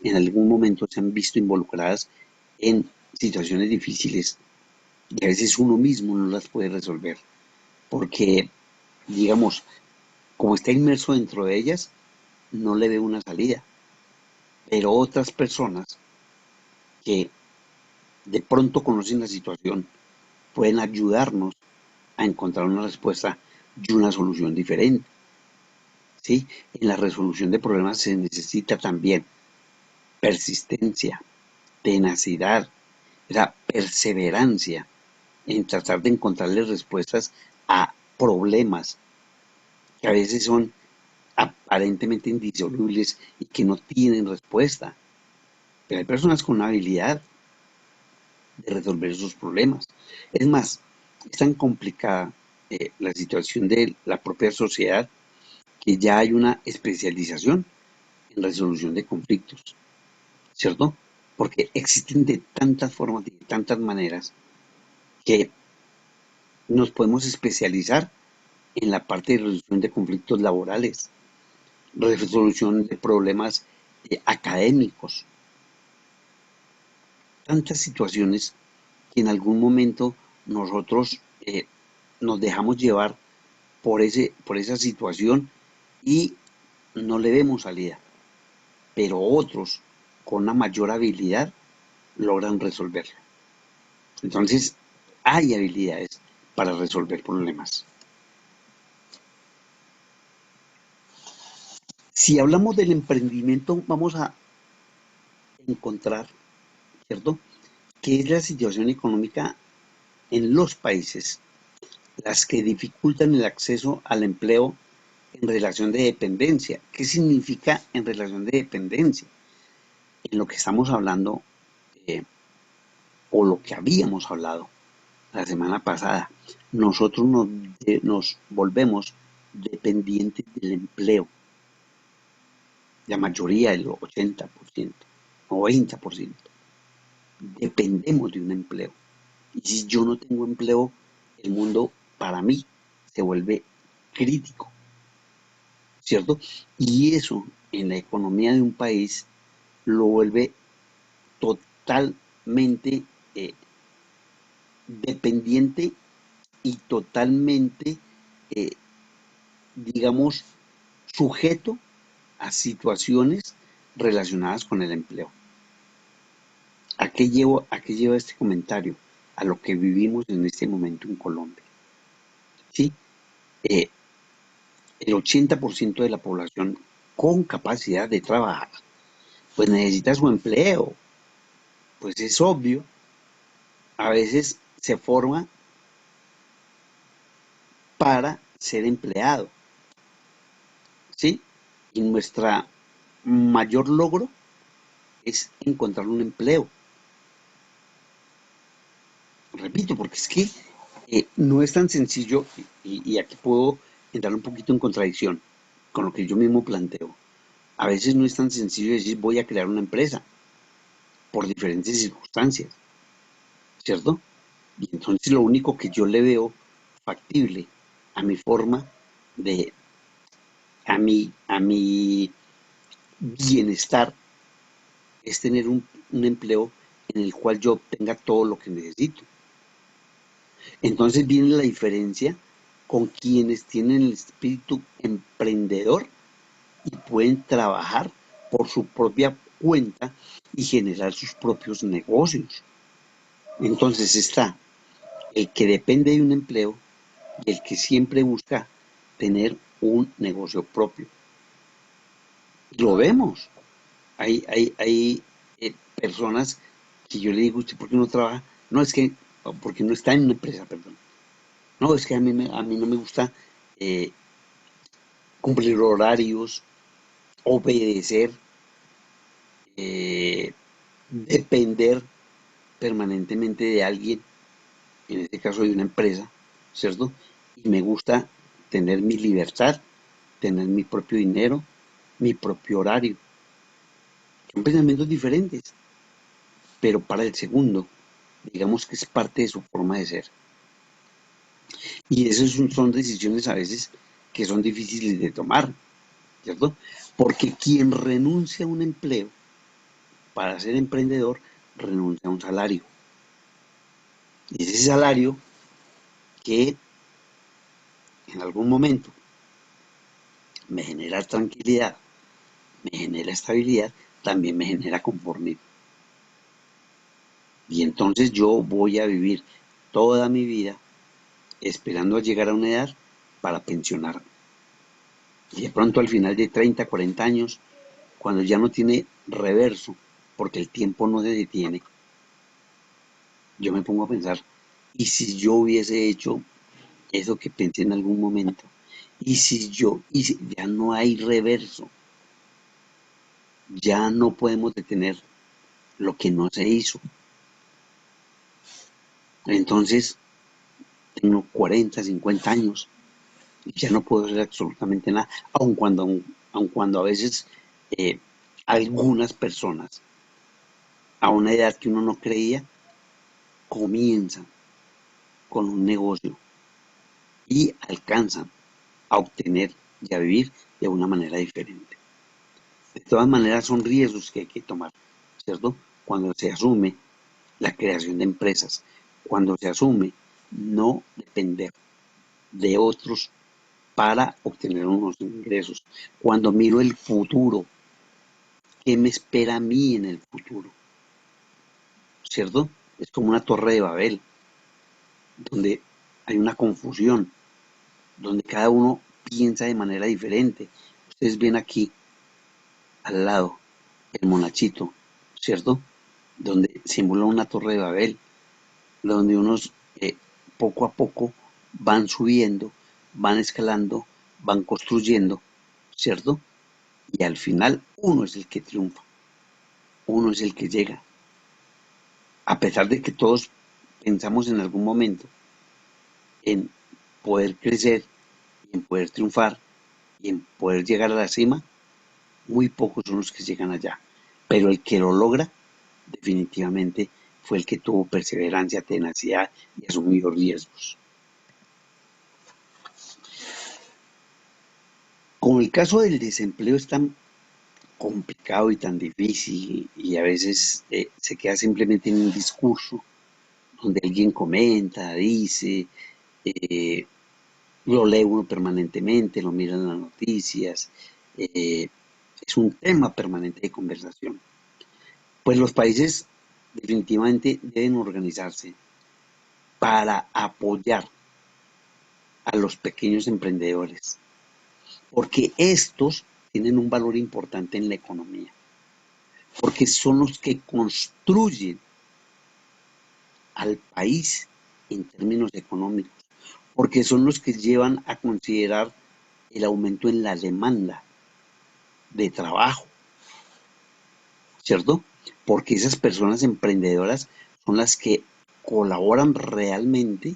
en algún momento se han visto involucradas en situaciones difíciles y a veces uno mismo no las puede resolver? Porque, digamos, como está inmerso dentro de ellas, no le ve una salida. Pero otras personas que de pronto conocen la situación pueden ayudarnos a encontrar una respuesta y una solución diferente. ¿Sí? En la resolución de problemas se necesita también persistencia, tenacidad, esa perseverancia en tratar de encontrarle respuestas a problemas que a veces son aparentemente indisolubles y que no tienen respuesta. Pero hay personas con una habilidad de resolver esos problemas. Es más, es tan complicada la situación de la propia sociedad que ya hay una especialización en resolución de conflictos, ¿cierto? Porque existen de tantas formas y de tantas maneras que nos podemos especializar en la parte de resolución de conflictos laborales, resolución de problemas académicos, tantas situaciones que en algún momento nosotros nos dejamos llevar por esa situación y no le vemos salida, pero otros con una mayor habilidad logran resolverlo. Entonces, hay habilidades para resolver problemas. Si hablamos del emprendimiento, vamos a encontrar, ¿cierto?, que es la situación económica en los países las que dificultan el acceso al empleo en relación de dependencia. ¿Qué significa en relación de dependencia? En lo que estamos hablando eh, o lo que habíamos hablado la semana pasada, nosotros nos volvemos dependientes del empleo. La mayoría, el 80%, 90%, dependemos de un empleo. Y si yo no tengo empleo, el mundo para mí se vuelve crítico, ¿cierto? Y eso en la economía de un país lo vuelve totalmente dependiente y totalmente, eh, digamos, sujeto a situaciones relacionadas con el empleo. ¿A qué lleva este comentario? A lo que vivimos en este momento en Colombia. ¿Sí? Eh, el 80% de la población con capacidad de trabajar, pues necesita su empleo. Pues es obvio, a veces se forma para ser empleado. ¿Sí? Y nuestra mayor logro es encontrar un empleo. Repito, porque es que no es tan sencillo, y aquí puedo entrar un poquito en contradicción con lo que yo mismo planteo. A veces no es tan sencillo decir voy a crear una empresa por diferentes circunstancias, ¿cierto? Y entonces lo único que yo le veo factible a mi forma de, a mi bienestar es tener un empleo en el cual yo obtenga todo lo que necesito. Entonces viene la diferencia con quienes tienen el espíritu emprendedor y pueden trabajar por su propia cuenta y generar sus propios negocios. Entonces está el que depende de un empleo y el que siempre busca tener un negocio propio. Lo vemos. Hay personas que yo le digo, ¿usted por qué no trabaja? No, es que, porque no está en una empresa, perdón. No, es que a mí no me gusta eh, cumplir horarios, obedecer, eh, depender permanentemente de alguien, en este caso de una empresa, ¿cierto? Y me gusta tener mi libertad, tener mi propio dinero, mi propio horario. Son pensamientos diferentes, pero para el segundo, digamos que es parte de su forma de ser. Y esas son decisiones a veces que son difíciles de tomar, ¿cierto? Porque quien renuncia a un empleo para ser emprendedor, renuncia a un salario. Y ese salario que en algún momento me genera tranquilidad, me genera estabilidad, también me genera conformismo. Y entonces yo voy a vivir toda mi vida esperando a llegar a una edad para pensionarme. Y de pronto al final de 30, 40 años, cuando ya no tiene reverso, porque el tiempo no se detiene, yo me pongo a pensar, ¿y si yo hubiese hecho eso que pensé en algún momento? Y si ya no hay reverso, ya no podemos detener lo que no se hizo. Entonces, tengo 40, 50 años y ya no puedo hacer absolutamente nada, aun cuando a veces eh, algunas personas a una edad que uno no creía comienzan con un negocio y alcanzan a obtener y a vivir de una manera diferente. De todas maneras son riesgos que hay que tomar, ¿cierto? Cuando se asume la creación de empresas, cuando se asume no depender de otros para obtener unos ingresos, cuando miro el futuro, qué me espera a mí en el futuro, ¿cierto? Es como una torre de Babel, donde hay una confusión, donde cada uno piensa de manera diferente. Ustedes ven aquí al lado el monachito, ¿cierto? Donde simula una torre de Babel, donde unos poco a poco van subiendo, van escalando, van construyendo, ¿cierto? Y al final uno es el que triunfa, uno es el que llega. A pesar de que todos pensamos en algún momento en poder crecer, y en poder triunfar y en poder llegar a la cima, muy pocos son los que llegan allá. Pero el que lo logra, definitivamente fue el que tuvo perseverancia, tenacidad y asumió riesgos. Como el caso del desempleo es tan complicado y tan difícil y a veces se queda simplemente en un discurso donde alguien comenta, dice, eh, lo lee uno permanentemente, lo mira en las noticias, es un tema permanente de conversación. Pues los países definitivamente deben organizarse para apoyar a los pequeños emprendedores, porque estos tienen un valor importante en la economía, porque son los que construyen al país en términos económicos, porque son los que llevan a considerar el aumento en la demanda de trabajo, ¿cierto? porque esas personas emprendedoras son las que colaboran realmente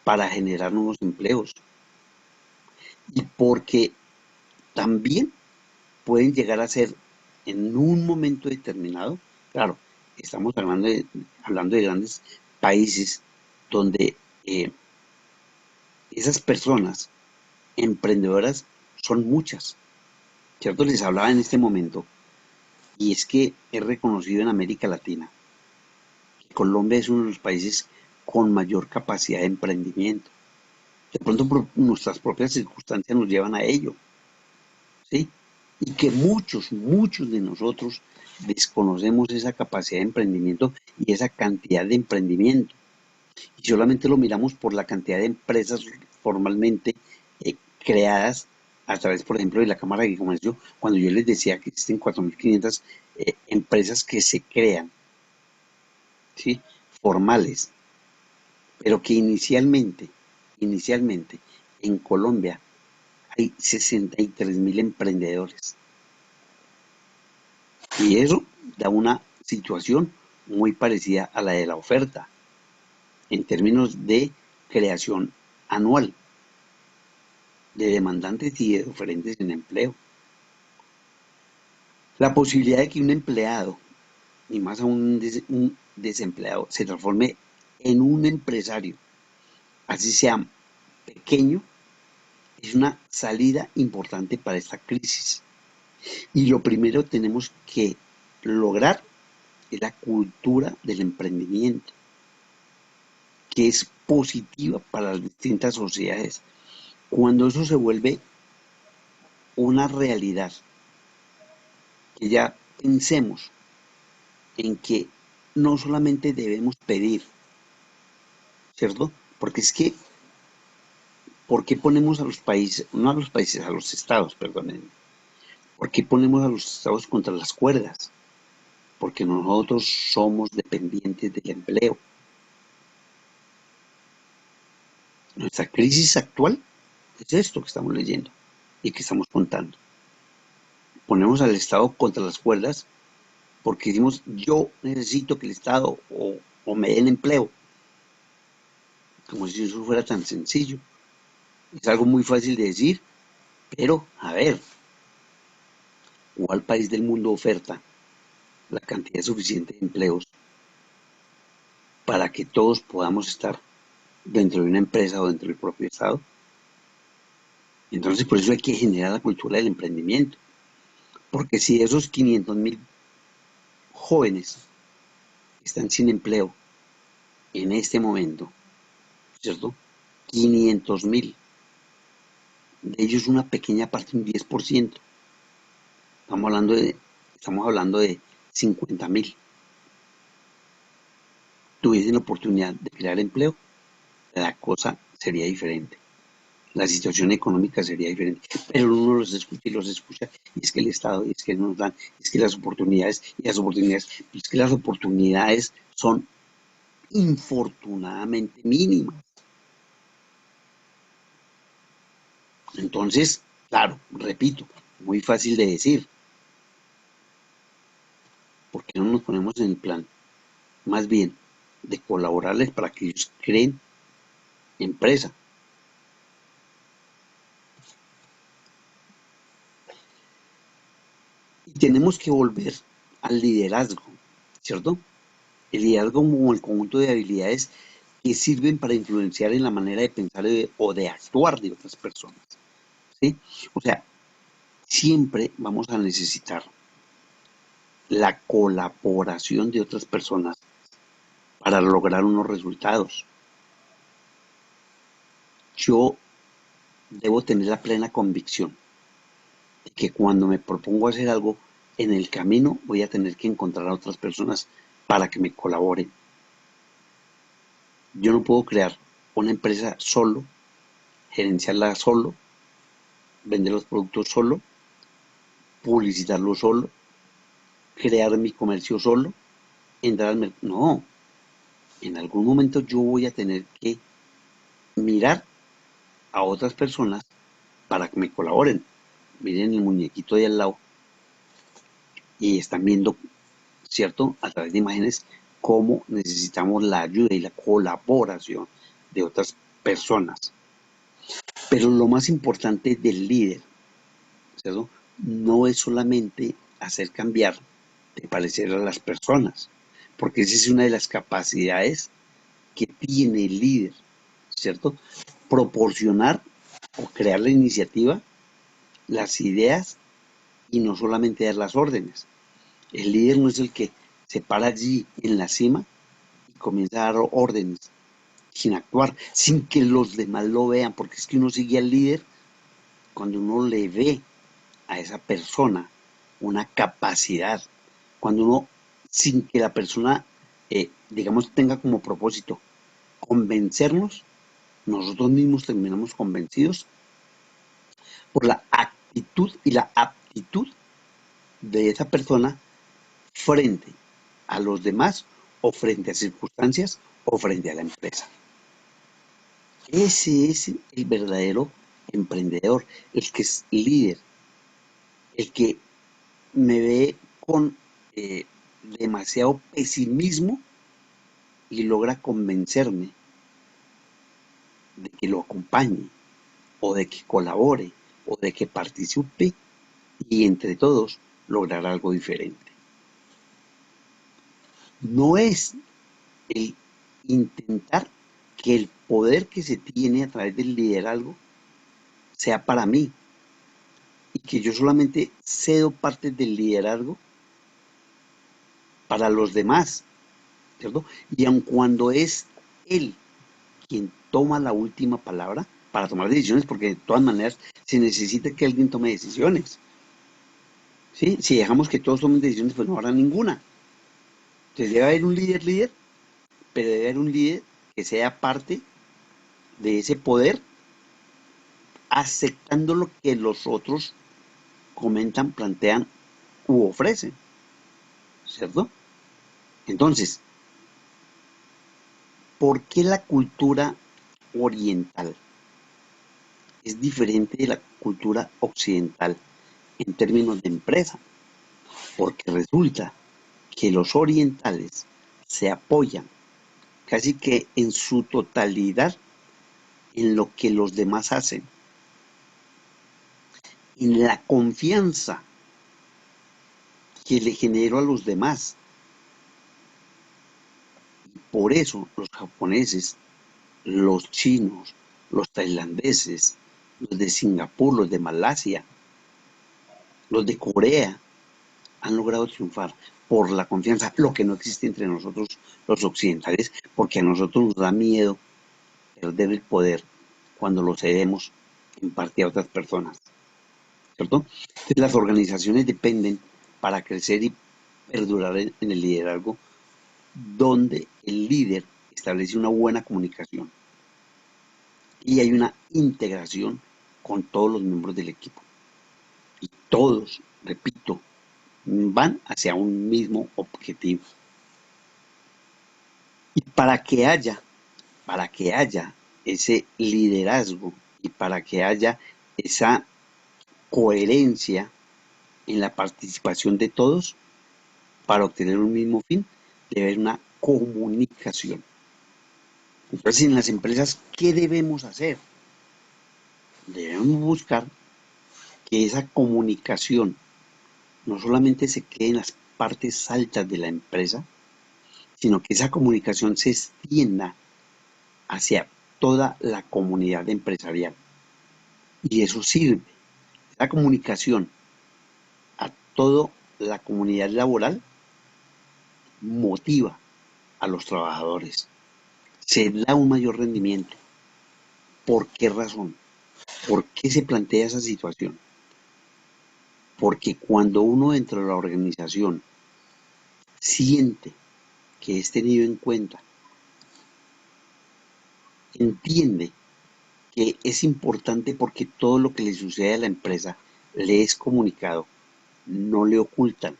para generar nuevos empleos y porque también pueden llegar a ser en un momento determinado, claro, estamos hablando de grandes países donde esas personas emprendedoras son muchas, ¿cierto? Les hablaba en este momento y es que es reconocido en América Latina que Colombia es uno de los países con mayor capacidad de emprendimiento. De pronto por nuestras propias circunstancias nos llevan a ello, ¿sí? Y que muchos de nosotros desconocemos esa capacidad de emprendimiento y esa cantidad de emprendimiento. Y solamente lo miramos por la cantidad de empresas formalmente creadas a través, por ejemplo, de la Cámara de Comercio, cuando yo les decía que existen 4.500 empresas que se crean, ¿sí? Formales, pero que inicialmente en Colombia hay 63.000 emprendedores. Y eso da una situación muy parecida a la de la oferta en términos de creación anual de demandantes y de oferentes en empleo. La posibilidad de que un empleado, y más aún un desempleado, se transforme en un empresario, así sea pequeño, es una salida importante para esta crisis. Y lo primero tenemos que lograr es la cultura del emprendimiento, que es positiva para las distintas sociedades. Cuando eso se vuelve una realidad, que ya pensemos en que no solamente debemos pedir, ¿cierto? Porque es que, ¿por qué ponemos a los países, no a los países, a los estados, perdonen? ¿Por qué ponemos a los estados contra las cuerdas? Porque nosotros somos dependientes del empleo. Nuestra crisis actual es esto que estamos leyendo y que estamos contando. Ponemos al Estado contra las cuerdas porque decimos, yo necesito que el Estado o me den empleo, como si eso fuera tan sencillo. Es algo muy fácil de decir, pero a ver, ¿cuál país del mundo oferta la cantidad suficiente de empleos para que todos podamos estar dentro de una empresa o dentro del propio Estado? Entonces, por eso hay que generar la cultura del emprendimiento, porque si esos 500.000 jóvenes están sin empleo en este momento, ¿cierto? 500.000, de ellos una pequeña parte, un 10%. Estamos hablando de 50.000. Tuviesen la oportunidad de crear empleo, la cosa sería diferente. La situación económica sería diferente. Pero uno los escucha, y es que el Estado, y es que nos dan, es que las oportunidades, es que las oportunidades son infortunadamente mínimas. Entonces, claro, repito, muy fácil de decir, porque no nos ponemos en el plan, más bien, de colaborarles para que ellos creen empresa. Y tenemos que volver al liderazgo, ¿cierto? El liderazgo como el conjunto de habilidades que sirven para influenciar en la manera de pensar o de actuar de otras personas, ¿sí? O sea, siempre vamos a necesitar la colaboración de otras personas para lograr unos resultados. Yo debo tener la plena convicción de que cuando me propongo hacer algo, en el camino voy a tener que encontrar a otras personas para que me colaboren. Yo no puedo crear una empresa solo, gerenciarla solo, vender los productos solo, publicitarlo solo, crear mi comercio solo, entrar al mercado. No, en algún momento yo voy a tener que mirar a otras personas para que me colaboren. Miren el muñequito de al lado y están viendo ¿cierto? A través de imágenes, cómo necesitamos la ayuda y la colaboración de otras personas. Pero lo más importante del líder, ¿cierto? No es solamente hacer cambiar de parecer a las personas, porque esa es una de las capacidades que tiene el líder, ¿cierto? Proporcionar o crear la iniciativa, las ideas y no solamente dar las órdenes. El líder no es el que se para allí en la cima y comienza a dar órdenes sin actuar, sin que los demás lo vean, porque es que uno sigue al líder cuando uno le ve a esa persona una capacidad, cuando uno, sin que la persona, digamos, tenga como propósito convencernos, nosotros mismos terminamos convencidos por la actitud y la aptitud de esa persona frente a los demás o frente a circunstancias o frente a la empresa. Ese es el verdadero emprendedor, el que es líder, el que me ve con demasiado pesimismo y logra convencerme de que lo acompañe o de que colabore o de que participe y entre todos lograr algo diferente. No es el intentar que el poder que se tiene a través del liderazgo sea para mí y que yo solamente cedo parte del liderazgo para los demás, ¿cierto? Y aun cuando es él quien toma la última palabra para tomar decisiones, porque de todas maneras se necesita que alguien tome decisiones, ¿sí? Si dejamos que todos tomen decisiones, pues no habrá ninguna. Entonces debe haber un líder, pero debe haber un líder que sea parte de ese poder, aceptando lo que los otros comentan, plantean u ofrecen, ¿cierto? Entonces, ¿por qué la cultura oriental es diferente de la cultura occidental en términos de empresa? Porque resulta que los orientales se apoyan casi que en su totalidad en lo que los demás hacen, en la confianza que le genero a los demás. Por eso los japoneses, los chinos, los tailandeses, los de Singapur, los de Malasia, los de Corea, han logrado triunfar por la confianza, lo que no existe entre nosotros los occidentales, porque a nosotros nos da miedo perder el poder cuando lo cedemos en parte a otras personas, ¿cierto? Entonces, las organizaciones dependen para crecer y perdurar en el liderazgo, donde el líder establece una buena comunicación y hay una integración con todos los miembros del equipo. Y todos, repito, van hacia un mismo objetivo. Y para que haya ese liderazgo y para que haya esa coherencia en la participación de todos para obtener un mismo fin, debe haber una comunicación. Entonces, en las empresas, ¿qué debemos hacer? Debemos buscar que esa comunicación no solamente se quede en las partes altas de la empresa, sino que esa comunicación se extienda hacia toda la comunidad empresarial. Y eso sirve, esa comunicación a toda la comunidad laboral motiva a los trabajadores, se da un mayor rendimiento. ¿Por qué razón? ¿Por qué se plantea esa situación? Porque cuando uno dentro de la organización siente que es tenido en cuenta, entiende que es importante porque todo lo que le sucede a la empresa le es comunicado, no le ocultan,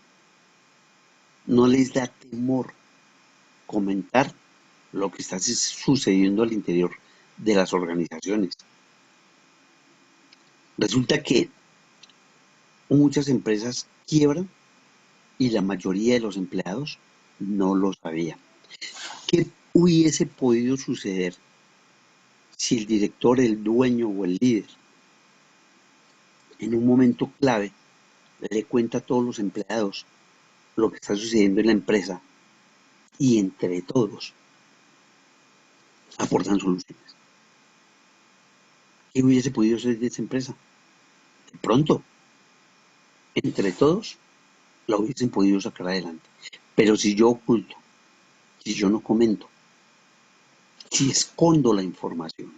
no les da temor comentar lo que está sucediendo al interior de las organizaciones. Resulta que muchas empresas quiebran y la mayoría de los empleados no lo sabían. ¿Qué hubiese podido suceder si el director, el dueño o el líder en un momento clave le cuenta a todos los empleados lo que está sucediendo en la empresa y entre todos aportan soluciones? ¿Qué hubiese podido ser de esa empresa? De pronto, entre todos, la hubiesen podido sacar adelante. Pero si yo oculto, si yo no comento, si escondo la información,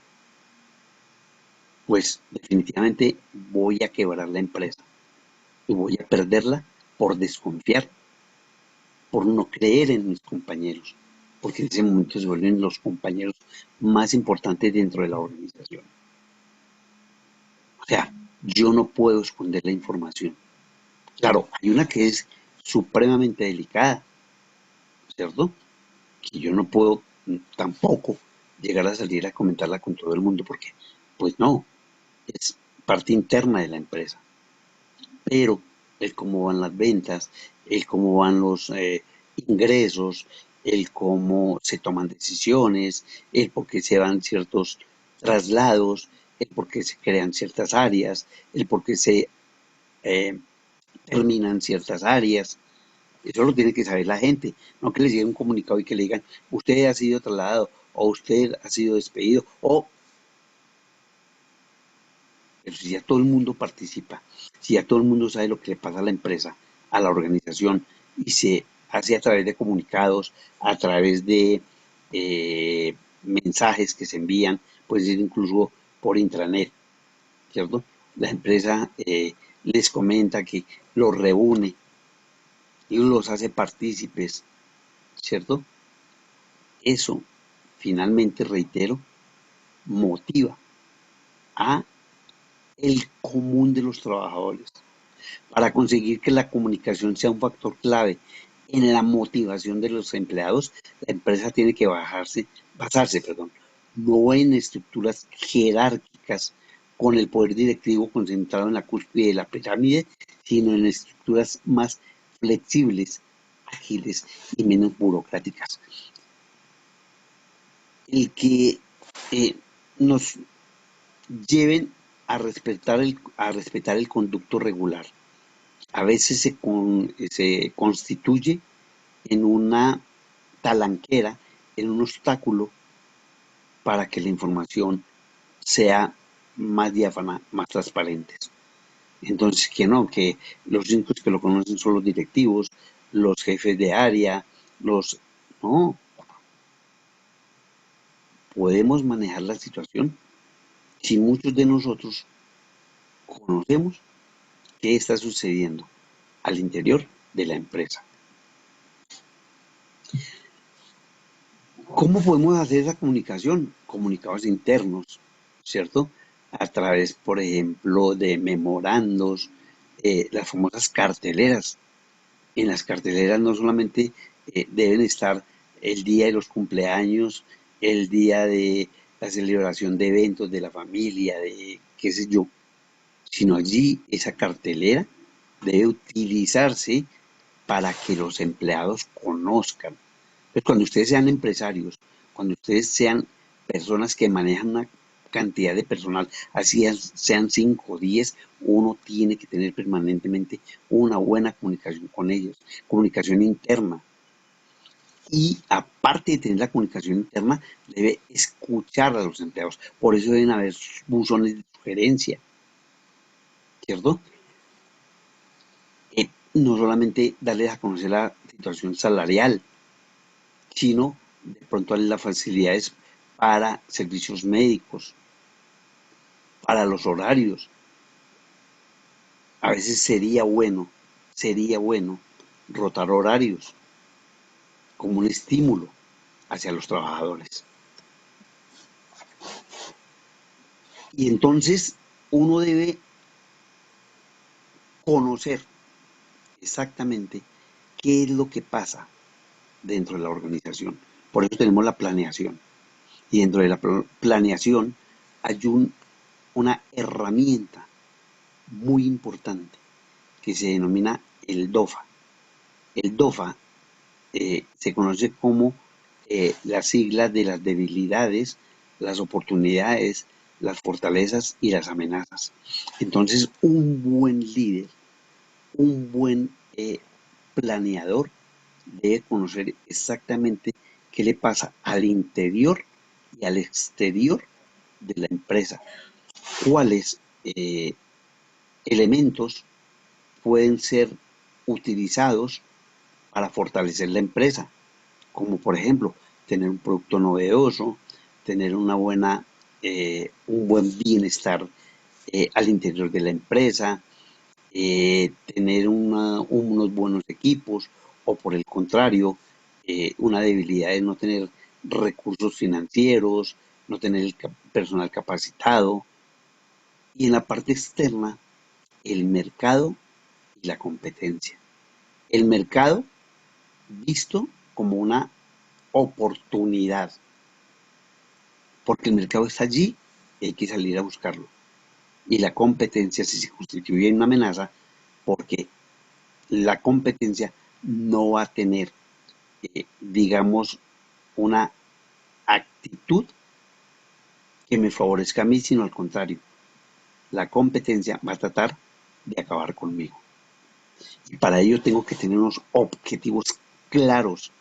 pues definitivamente voy a quebrar la empresa y voy a perderla por desconfiar, por no creer en mis compañeros, porque en ese momento se vuelven los compañeros más importantes dentro de la organización. O sea, yo no puedo esconder la información. Claro, hay una que es supremamente delicada, ¿cierto? Que yo no puedo tampoco llegar a salir a comentarla con todo el mundo porque, pues no, es parte interna de la empresa. Pero el cómo van las ventas, el cómo van los ingresos, el cómo se toman decisiones, el por qué se van ciertos traslados, el por qué se crean ciertas áreas, el por qué se eh, terminan ciertas áreas. Eso lo tiene que saber la gente, no que les llegue un comunicado y que le digan, usted ha sido trasladado o usted ha sido despedido, o pero si ya todo el mundo participa, si ya todo el mundo sabe lo que le pasa a la empresa, a la organización, y se hace a través de comunicados, a través de mensajes que se envían, puede ser incluso por intranet, ¿cierto? La empresa les comenta que los reúne y los hace partícipes, ¿cierto? Eso, finalmente, reitero, motiva a el común de los trabajadores. Para conseguir que la comunicación sea un factor clave en la motivación de los empleados, la empresa tiene que basarse, no en estructuras jerárquicas con el poder directivo concentrado en la cúspide de la pirámide, sino en estructuras más flexibles, ágiles y menos burocráticas. El que nos lleven a respetar el conducto regular. A veces se constituye en una talanquera, en un obstáculo para que la información sea más diáfana, más transparente. Entonces, que no, que los únicos que lo conocen son los directivos, los jefes de área, los... No, podemos manejar la situación si muchos de nosotros conocemos qué está sucediendo al interior de la empresa. ¿Cómo podemos hacer esa comunicación? Comunicados internos, ¿cierto? A través, por ejemplo, de memorandos, las famosas carteleras. En las carteleras no solamente deben estar el día de los cumpleaños, el día de la celebración de eventos de la familia, de qué sé yo, sino allí esa cartelera debe utilizarse para que los empleados conozcan. Pues cuando ustedes sean empresarios, cuando ustedes sean personas que manejan una cantidad de personal, así sean 5 o 10, uno tiene que tener permanentemente una buena comunicación con ellos, comunicación interna. Y aparte de tener la comunicación interna, debe escuchar a los empleados. Por eso deben haber buzones de sugerencia, ¿cierto? No solamente darles a conocer la situación salarial, sino de pronto darles las facilidades para servicios médicos, para los horarios. A veces sería bueno rotar horarios como un estímulo hacia los trabajadores. Y entonces uno debe conocer exactamente qué es lo que pasa dentro de la organización. Por eso tenemos la planeación. Y dentro de la planeación hay una herramienta muy importante que se denomina el DOFA. El DOFA se conoce como las siglas de las debilidades, las oportunidades, las fortalezas y las amenazas. Entonces, un buen líder, un buen planeador debe conocer exactamente qué le pasa al interior y al exterior de la empresa, cuáles elementos pueden ser utilizados para fortalecer la empresa, como por ejemplo tener un producto novedoso, tener un buen bienestar al interior de la empresa, tener unos buenos equipos, o por el contrario, una debilidad es no tener recursos financieros, no tener el personal capacitado. Y en la parte externa, el mercado y la competencia. El mercado visto como una oportunidad, porque el mercado está allí y hay que salir a buscarlo. Y la competencia si se constituye en una amenaza, porque la competencia no va a tener, digamos, una actitud que me favorezca a mí, sino al contrario. La competencia va a tratar de acabar conmigo. Y para ello tengo que tener unos objetivos claros,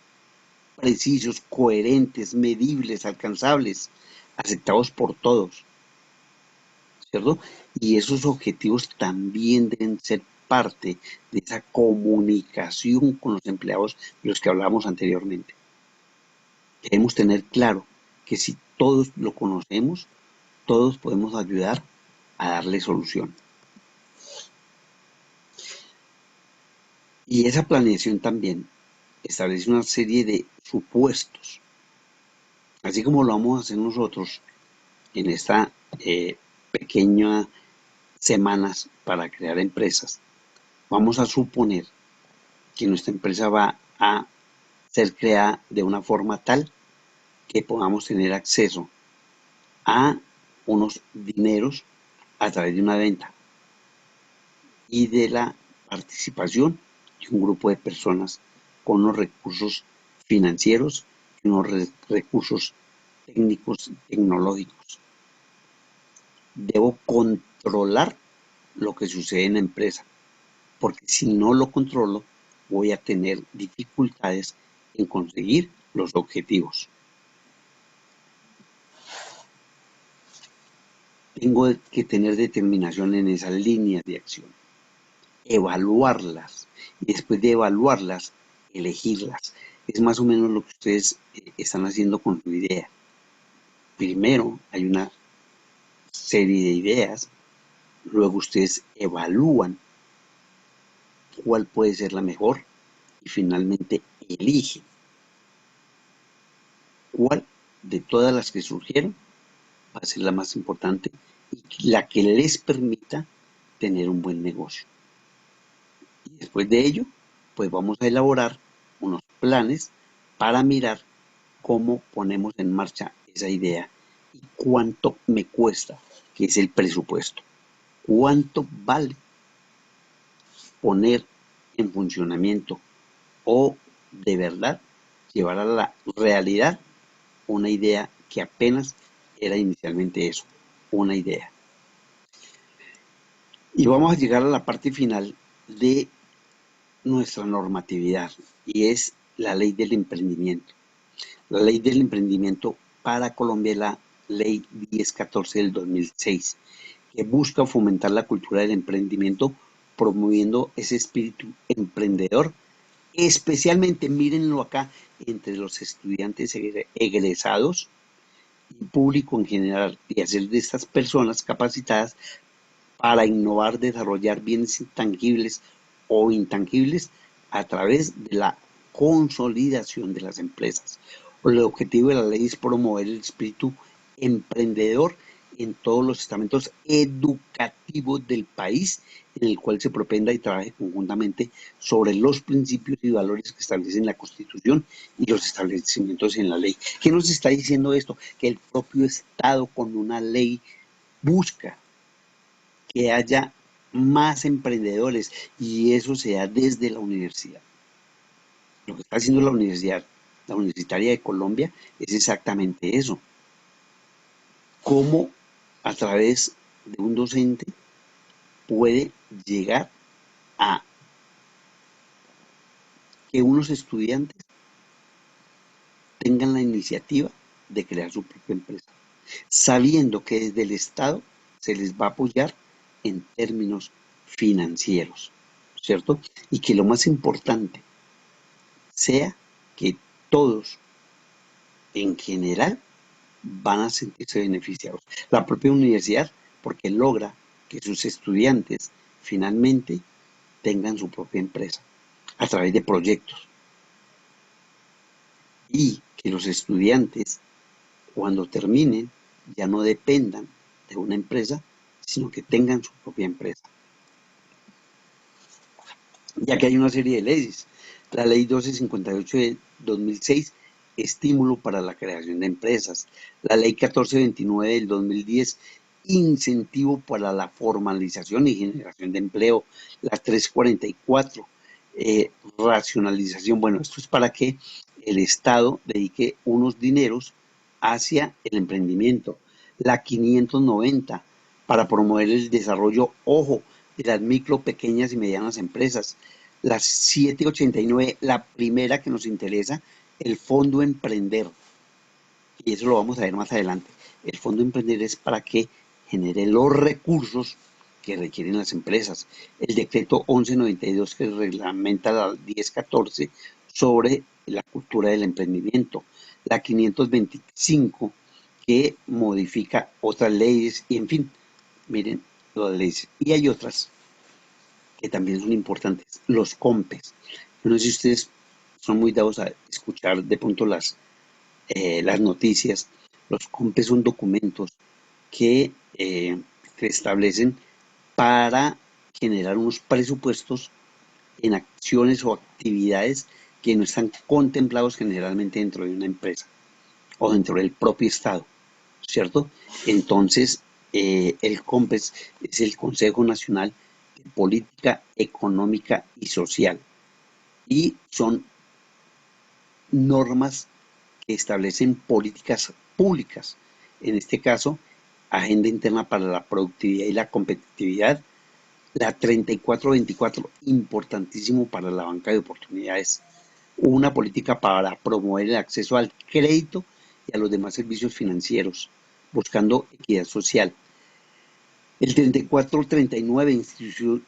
precisos, coherentes, medibles, alcanzables, aceptados por todos, ¿cierto? Y esos objetivos también deben ser parte de esa comunicación con los empleados de los que hablábamos anteriormente. Debemos tener claro que si todos lo conocemos, todos podemos ayudar a darle solución. Y esa planeación también establece una serie de supuestos, así como lo vamos a hacer nosotros en esta pequeña semanas para crear empresas. Vamos a suponer que nuestra empresa va a ser creada de una forma tal que podamos tener acceso a unos dineros a través de una venta y de la participación de un grupo de personas con unos recursos financieros y unos recursos técnicos y tecnológicos. Debo controlar lo que sucede en la empresa, porque si no lo controlo, voy a tener dificultades en conseguir los objetivos. Tengo que tener determinación en esas líneas de acción, evaluarlas y después de evaluarlas, elegirlas. Es más o menos lo que ustedes están haciendo con su idea. Primero hay una serie de ideas, luego ustedes evalúan cuál puede ser la mejor y finalmente eligen cuál de todas las que surgieron va a ser la más importante y la que les permita tener un buen negocio. Y después de ello, pues vamos a elaborar unos planes para mirar cómo ponemos en marcha esa idea y cuánto me cuesta, que es el presupuesto. Cuánto vale poner en funcionamiento o de verdad llevar a la realidad una idea que apenas era inicialmente eso, una idea. Y vamos a llegar a la parte final de nuestra normatividad y es la ley del emprendimiento. La ley del emprendimiento para Colombia es la ley 1014 del 2006, que busca fomentar la cultura del emprendimiento promoviendo ese espíritu emprendedor, especialmente, mírenlo acá, entre los estudiantes egresados y público en general, y hacer de estas personas capacitadas para innovar, desarrollar bienes intangibles o intangibles a través de la consolidación de las empresas. El objetivo de la ley es promover el espíritu emprendedor en todos los estamentos educativos del país, en el cual se propenda y trabaje conjuntamente sobre los principios y valores que establecen la Constitución y los establecimientos en la ley. ¿Qué nos está diciendo esto? Que el propio Estado con una ley busca que haya más emprendedores y eso se da desde la universidad. Lo que está haciendo la Universitaria de Colombia, es exactamente eso. Cómo a través de un docente puede llegar a que unos estudiantes tengan la iniciativa de crear su propia empresa, sabiendo que desde el Estado se les va a apoyar en términos financieros, ¿cierto? Y que lo más importante sea que todos en general van a sentirse beneficiados. La propia universidad, porque logra que sus estudiantes finalmente tengan su propia empresa a través de proyectos y que los estudiantes cuando terminen ya no dependan de una empresa, sino que tengan su propia empresa. Ya que hay una serie de leyes. La ley 1258 de 2006, estímulo para la creación de empresas. La ley 1429 del 2010, incentivo para la formalización y generación de empleo. La 344, racionalización. Bueno, esto es para que el Estado dedique unos dineros hacia el emprendimiento. La 590, para promover el desarrollo, ojo, de las micro, pequeñas y medianas empresas. La 789, la primera que nos interesa, el Fondo Emprender. Y eso lo vamos a ver más adelante. El Fondo Emprender es para que genere los recursos que requieren las empresas. El decreto 1192 que reglamenta la 1014 sobre la cultura del emprendimiento. La 525 que modifica otras leyes y en fin, miren las leyes. Y hay otras que también son importantes, los COMPES. No sé si ustedes son muy dados a escuchar de pronto las noticias. Los COMPES son documentos que se establecen para generar unos presupuestos en acciones o actividades que no están contemplados generalmente dentro de una empresa o dentro del propio Estado, ¿cierto? Entonces, el COMPES es el Consejo Nacional de Política Económica y Social y son normas que establecen políticas públicas. En este caso, Agenda Interna para la Productividad y la Competitividad, la 3424, importantísimo para la banca de oportunidades, una política para promover el acceso al crédito y a los demás servicios financieros, buscando equidad social. El 3439,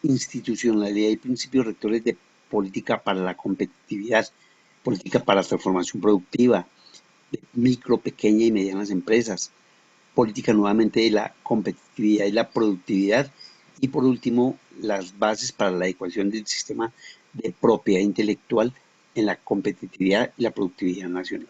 institucionalidad y principios rectores de política para la competitividad, política para la transformación productiva, de micro, pequeña y medianas empresas, política nuevamente de la competitividad y la productividad, y por último, las bases para la adecuación del sistema de propiedad intelectual en la competitividad y la productividad nacional.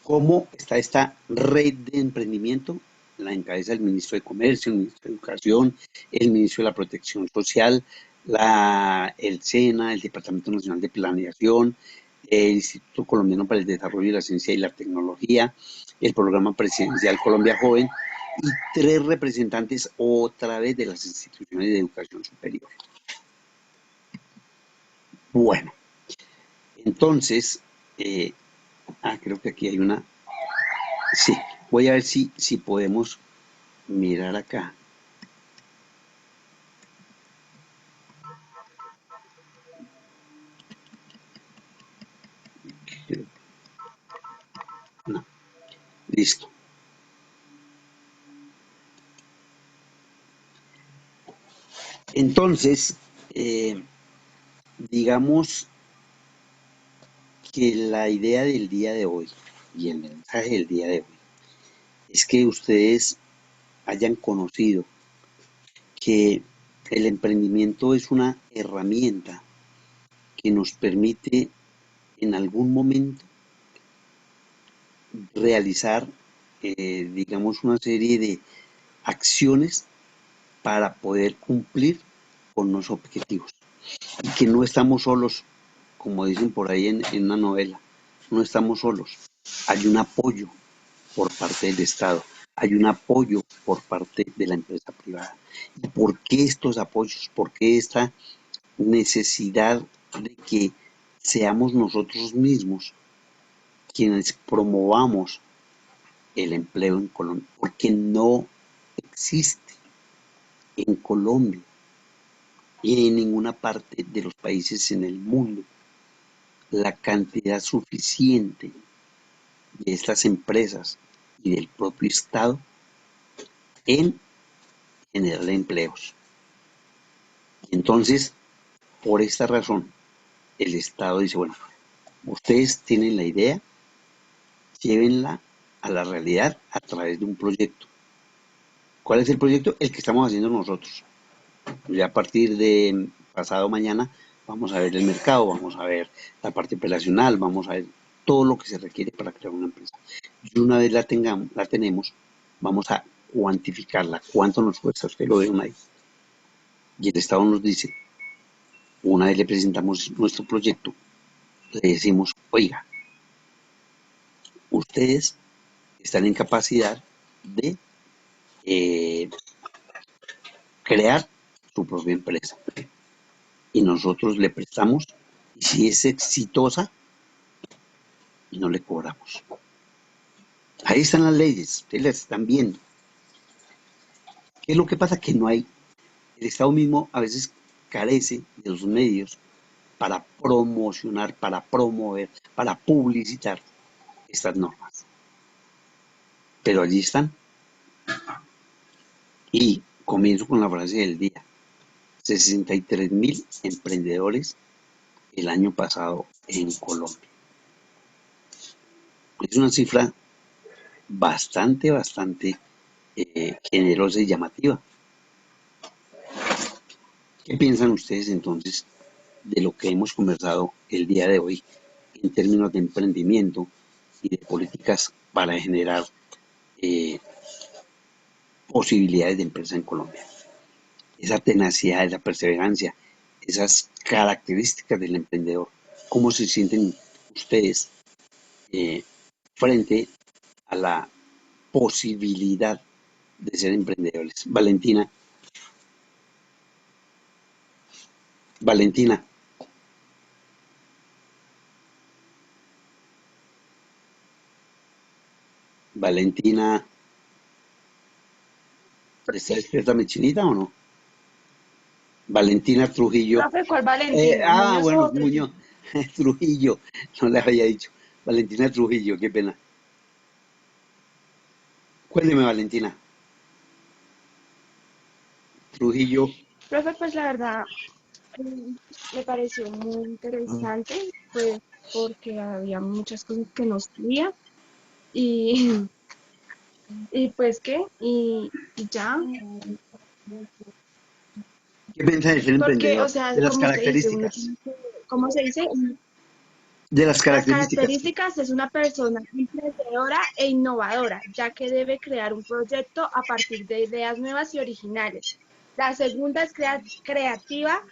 ¿Cómo está esta red de emprendimiento? La encabeza el ministro de Comercio, el ministro de Educación, el ministro de la Protección Social, el SENA, el Departamento Nacional de Planeación, el Instituto Colombiano para el Desarrollo de la Ciencia y la Tecnología, el Programa Presidencial Colombia Joven y 3 representantes otra vez de las instituciones de educación superior. Bueno, entonces, creo que aquí hay una. Sí, voy a ver si podemos mirar acá. No, listo. Entonces, digamos que la idea del día de hoy y el mensaje del día de hoy es que ustedes hayan conocido que el emprendimiento es una herramienta que nos permite en algún momento realizar, digamos, una serie de acciones para poder cumplir con los objetivos. Y que no estamos solos, como dicen por ahí en una novela, no estamos solos. Hay un apoyo por parte del Estado, hay un apoyo por parte de la empresa privada. ¿Y por qué estos apoyos? ¿Por qué esta necesidad de que seamos nosotros mismos quienes promovamos el empleo en Colombia, porque no existe en Colombia y en ninguna parte de los países en el mundo la cantidad suficiente de estas empresas y del propio Estado en generar empleos. Entonces, por esta razón, el Estado dice, bueno, ustedes tienen la idea, llévenla a la realidad a través de un proyecto. ¿Cuál es el proyecto? El que estamos haciendo nosotros. Ya a partir de pasado mañana vamos a ver el mercado, vamos a ver la parte operacional, vamos a ver todo lo que se requiere para crear una empresa. Y una vez la tenemos, vamos a cuantificarla. ¿Cuánto nos cuesta? Usted lo ve ahí. Y el Estado nos dice, una vez le presentamos nuestro proyecto, le decimos, oiga, ustedes están en capacidad de crear su propia empresa. Y nosotros le prestamos, y si es exitosa, no le cobramos. Ahí están las leyes, ustedes las están viendo. ¿Qué es lo que pasa? Que no hay, el Estado mismo a veces carece de los medios para promocionar, para promover, para publicitar estas normas. Pero allí están. Y comienzo con la frase del día. 63.000 emprendedores el año pasado en Colombia. Es una cifra bastante generosa y llamativa. ¿Qué piensan ustedes entonces de lo que hemos conversado el día de hoy en términos de emprendimiento y de políticas para generar posibilidades de empresa en Colombia? Esa tenacidad, esa perseverancia, esas características del emprendedor. ¿Cómo se sienten ustedes frente a la posibilidad de ser emprendedores? Valentina, Valentina, Valentina, ¿está despierta mi chinita o no? Valentina Trujillo. Profe, ¿cuál Valentina? ¿Muñoz Bueno, o Trujillo? Muñoz, Trujillo, no le había dicho. Valentina Trujillo, qué pena. Cuénteme, Valentina. Trujillo. Profe, pues la verdad, mm, me pareció muy interesante, pues porque había muchas cosas que no sabía y, y pues qué, y ya, ¿Qué piensa de ser porque, o emprendedor? sea, De las como se dice, uno características. tiene que, ¿cómo se dice? De las Las características. características es una persona emprendedora e innovadora, ya que debe crear un proyecto a partir de ideas nuevas y originales. La segunda es creativa,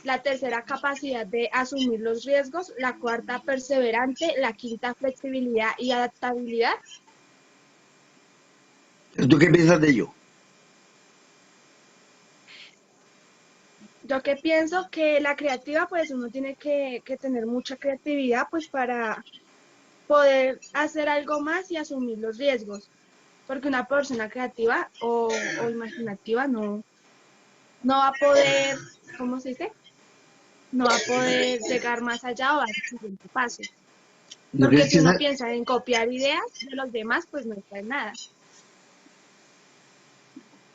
la tercera capacidad de asumir los riesgos, la cuarta perseverante, la quinta flexibilidad y adaptabilidad. ¿Tú qué piensas de ello? Yo que pienso que la creativa, pues uno tiene que tener mucha creatividad, pues para poder hacer algo más y asumir los riesgos, porque una persona creativa o imaginativa no va a poder, ¿cómo se dice? No va a poder llegar más allá o dar el siguiente paso. ¿No Porque crees si que uno esa... piensa en copiar ideas de los demás, pues no está en nada.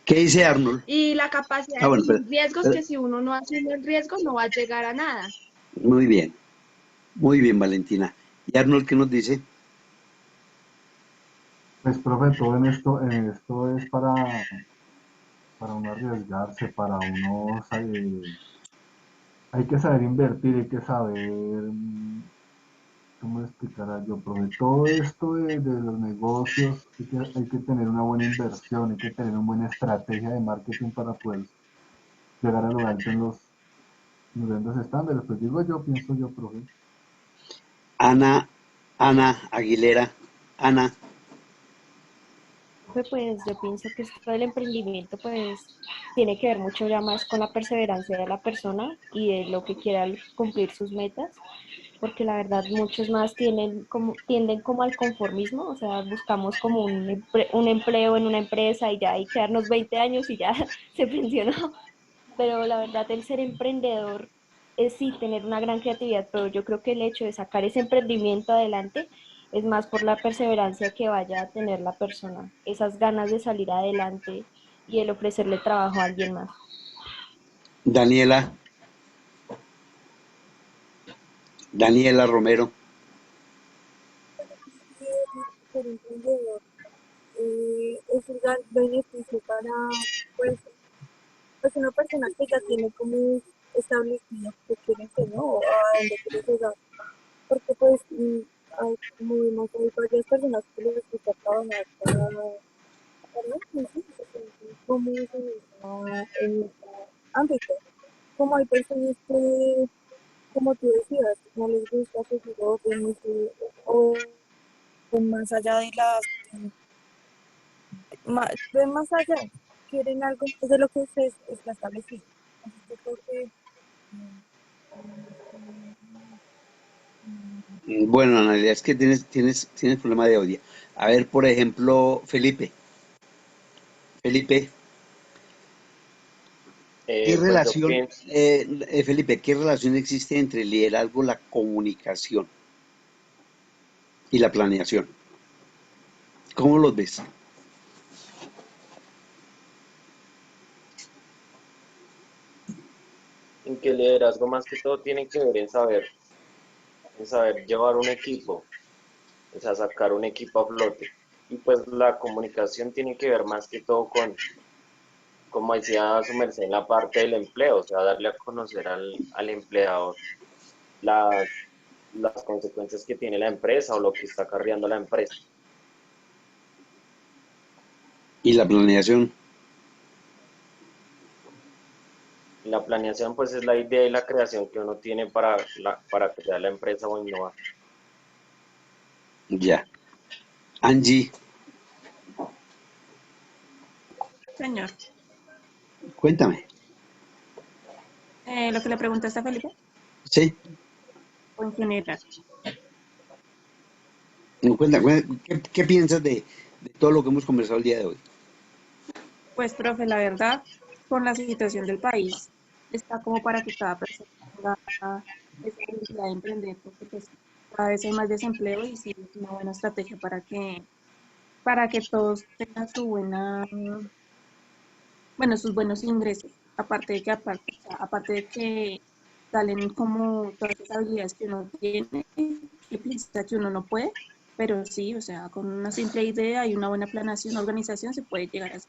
¿Qué dice Arnold? Y la capacidad de Bueno, asumir riesgos, pero, que si uno no asume el riesgo, no va a llegar a nada. muy bien, Valentina. ¿Y Arnold qué nos dice? Pues, profe, todo en esto es para uno arriesgarse, para uno, hay que saber invertir, hay que saber, ¿cómo le explicará yo, profe? Todo esto de los negocios, hay que tener una buena inversión, hay que tener una buena estrategia de marketing para poder llegar a lo alto en los grandes estándares. Pues digo yo, pienso yo, profe. Ana, Ana Aguilera. Ana, Pues yo pienso que esto del emprendimiento pues tiene que ver mucho ya más con la perseverancia de la persona y de lo que quiera cumplir sus metas, porque la verdad muchos más tienden como al conformismo, o sea, buscamos como un empleo en una empresa y ya hay quedarnos 20 años y ya se pensionó, pero la verdad el ser emprendedor es sí tener una gran creatividad, pero yo creo que el hecho de sacar ese emprendimiento adelante es más por la perseverancia que vaya a tener la persona, esas ganas de salir adelante y el ofrecerle trabajo a alguien más. Daniela, Daniela Romero. Ser emprendedor es un gran beneficio para pues, pues una persona que ya tiene como establecido que quiere ser, ¿no? O a dónde quiere llegar. Porque pues como vimos hay varias personas que les gusta trabajar para ¿no? Sí, sí, se sienten cómodos en este ámbito. Como hay personas que, como tú decías, no les gusta seguir órdenes o más allá de ven más allá, quieren algo más de lo que se está establecido. Entonces, yo creo que Bueno, Analia, es que tienes problema de audio. A ver, por ejemplo, Felipe, ¿qué Pues yo relación, pienso, Felipe, qué relación existe entre el liderazgo, la comunicación y la planeación? ¿Cómo los ves? en que el liderazgo más que todo tiene que ver en saber llevar un equipo, o sea, sacar un equipo a flote. Y pues la comunicación tiene que ver más que todo con, como decía su merced, en la parte del empleo, o sea, darle a conocer al empleador las, las consecuencias que tiene la empresa o lo que está acarreando la empresa. Y la planeación, Y la planeación pues es la idea y la creación que uno tiene para crear la empresa o innovar. ya. Angie, Señor, cuéntame. lo que le preguntaste a Felipe, Sí, o en general. ¿qué piensas de todo lo que hemos conversado el día de hoy? Pues, profe, la verdad, con la situación del país, está como para que cada persona tenga esa necesidad de emprender, porque pues cada vez hay más desempleo y sí es una buena estrategia para que todos tengan su buena, bueno, sus buenos ingresos. O sea, aparte de que salen como todas las habilidades que uno tiene, que piensa que uno no puede, pero sí, o sea, con una simple idea y una buena planeación, organización, se puede llegar a eso.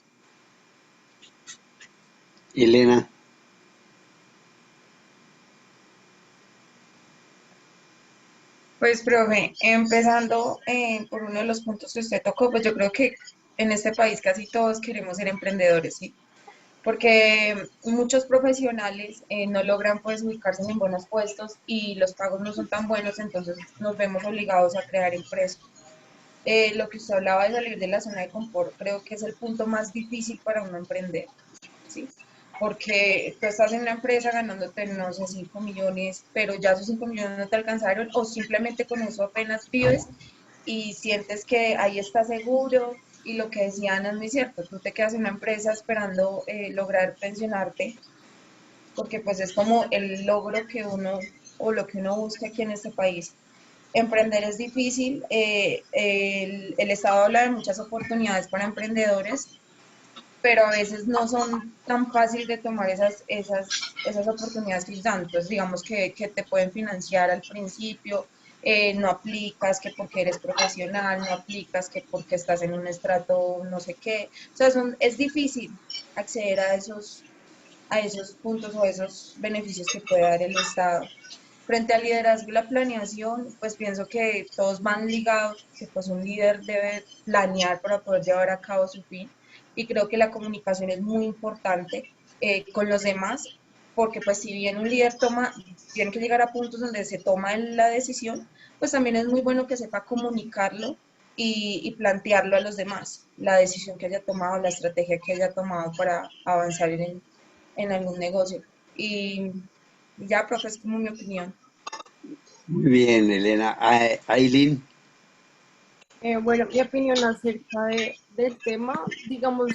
Elena, Pues, profe, empezando por uno de los puntos que usted tocó, pues yo creo que en este país casi todos queremos ser emprendedores, ¿sí? Porque muchos profesionales no logran pues ubicarse en buenos puestos y los pagos no son tan buenos, entonces nos vemos obligados a crear empresas. Lo que usted hablaba de salir de la zona de confort, creo que es el punto más difícil para uno emprender, ¿sí? Porque tú estás en una empresa ganándote, no sé, 5 millones, pero ya esos 5 millones no te alcanzaron o simplemente con eso apenas vives y sientes que ahí estás seguro y lo que decía Ana es muy cierto, tú te quedas en una empresa esperando lograr pensionarte porque pues es como el logro que uno o lo que uno busca aquí en este país. Emprender es difícil, el Estado habla de muchas oportunidades para emprendedores, pero a veces no son tan fáciles de tomar esas oportunidades que dan. Entonces, digamos que te pueden financiar al principio, no aplicas que porque eres profesional, no aplicas que porque estás en un estrato no sé qué. O sea, es difícil acceder a esos puntos o a esos beneficios que puede dar el Estado. Frente al liderazgo y la planeación, pues pienso que todos van ligados, que pues un líder debe planear para poder llevar a cabo su fin y creo que la comunicación es muy importante con los demás porque pues si bien un líder tiene que llegar a puntos donde se toma la decisión, pues también es muy bueno que sepa comunicarlo y plantearlo a los demás, la decisión que haya tomado, la estrategia que haya tomado para avanzar en algún negocio. Y ya, profe, es como mi opinión. Muy bien, Elena. Aileen, Bueno, mi opinión acerca del tema, digamos,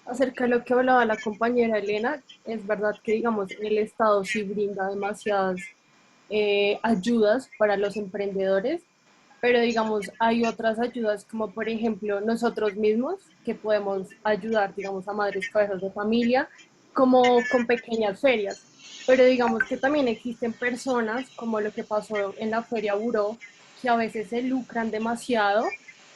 acerca de lo que hablaba la compañera Elena, es verdad que, digamos, el Estado sí brinda demasiadas ayudas para los emprendedores, pero, digamos, hay otras ayudas como, por ejemplo, nosotros mismos que podemos ayudar, digamos, a madres cabezas de familia, como con pequeñas ferias. Pero digamos que también existen personas, como lo que pasó en la Feria Buró, que a veces se lucran demasiado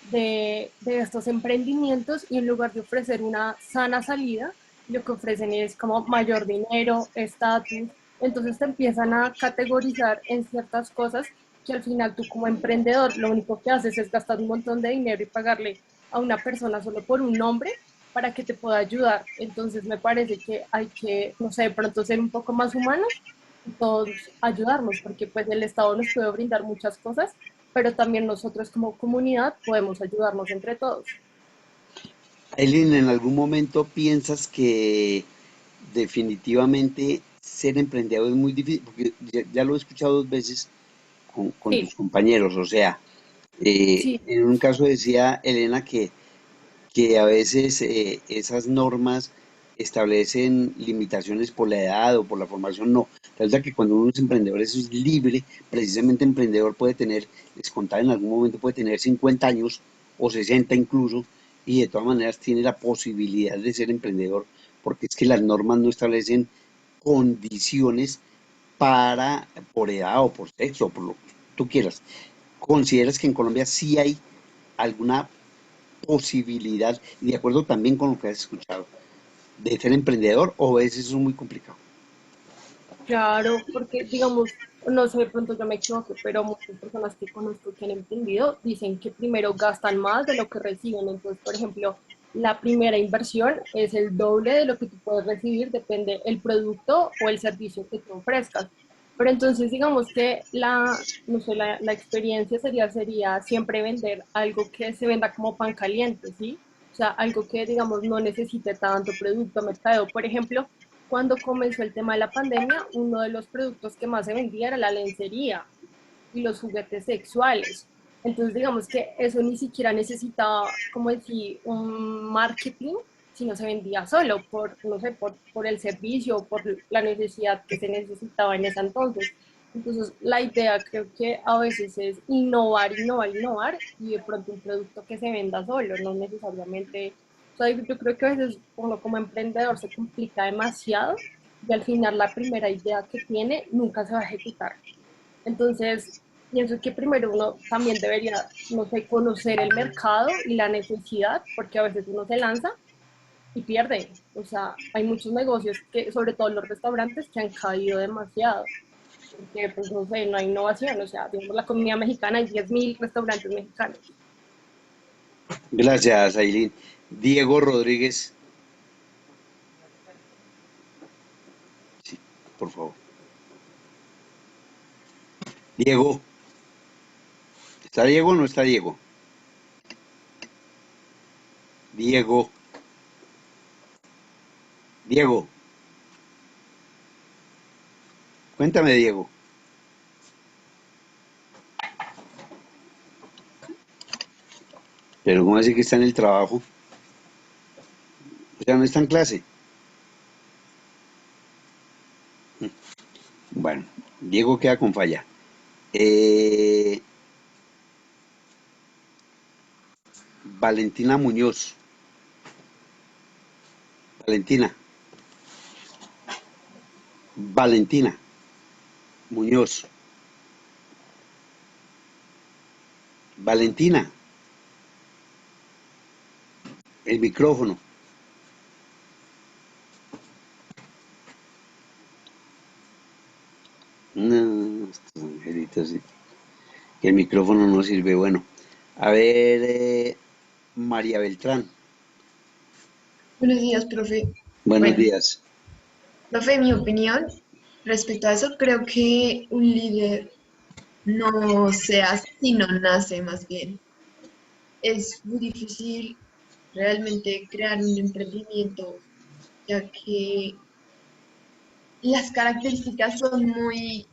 de estos emprendimientos y en lugar de ofrecer una sana salida, lo que ofrecen es como mayor dinero, estatus, entonces te empiezan a categorizar en ciertas cosas que al final tú como emprendedor lo único que haces es gastar un montón de dinero y pagarle a una persona solo por un nombre para que te pueda ayudar. Entonces me parece que hay que, no sé, de pronto ser un poco más humanos y todos ayudarnos, porque pues el Estado nos puede brindar muchas cosas, pero también nosotros como comunidad podemos ayudarnos entre todos. Aileen, ¿en algún momento piensas que definitivamente ser emprendedor es muy difícil? Porque ya lo he escuchado dos veces con Sí, tus compañeros. O sea, sí, en un caso decía Elena que a veces esas normas establecen limitaciones por la edad o por la formación. No, la verdad que cuando uno es emprendedor, eso es libre. Precisamente emprendedor puede tener, les contaba, en algún momento puede tener 50 años o 60 incluso, y de todas maneras tiene la posibilidad de ser emprendedor, porque es que las normas no establecen condiciones para, por edad o por sexo, o por lo que tú quieras. ¿Consideras que en Colombia sí hay alguna posibilidad, y de acuerdo también con lo que has escuchado, de ser emprendedor, o es eso muy complicado? claro, porque digamos, no sé, de pronto yo me equivoqué, pero muchas personas que conozco que han emprendido dicen que primero gastan más de lo que reciben. Entonces, por ejemplo, la primera inversión es el doble de lo que tú puedes recibir, depende el producto o el servicio que tú ofrezcas. Pero entonces, digamos que no sé, la experiencia sería siempre vender algo que se venda como pan caliente, ¿sí? O sea, algo que, digamos, no necesite tanto producto, mercado. Por ejemplo, cuando comenzó el tema de la pandemia, uno de los productos que más se vendía era la lencería y los juguetes sexuales. Entonces, digamos que eso ni siquiera necesitaba, como decir, un marketing, sino se vendía solo por, no sé, por el servicio, por la necesidad que se necesitaba en ese entonces. Entonces, la idea creo que a veces es innovar, innovar, innovar y de pronto un producto que se venda solo, no necesariamente. O sea, yo creo que a veces uno como emprendedor se complica demasiado y al final la primera idea que tiene nunca se va a ejecutar. Entonces, pienso que primero uno también debería, no sé, conocer el mercado y la necesidad, porque a veces uno se lanza y pierde. O sea, hay muchos negocios que, sobre todo los restaurantes, que han caído demasiado, porque pues no sé, no hay innovación. O sea, digamos la comida mexicana, hay 10.000 restaurantes mexicanos. Gracias, Aileen. Diego Rodríguez, sí, por favor. Diego, ¿está Diego o no está Diego? Diego, Diego, cuéntame, Diego. Pero ¿cómo así que está en el trabajo? O sea, no está en clase. Bueno, Diego queda con falla. Eh, Valentina Muñoz. Valentina, Valentina Muñoz. Valentina, el micrófono. No, estos angelitos, sí, que el micrófono no sirve. Bueno, a ver, María Beltrán, Buenos días, profe. buenos Bueno, días. profe, mi opinión respecto a eso, creo que un líder no se hace, sino nace más bien. es muy difícil realmente crear un emprendimiento, ya que las características son muy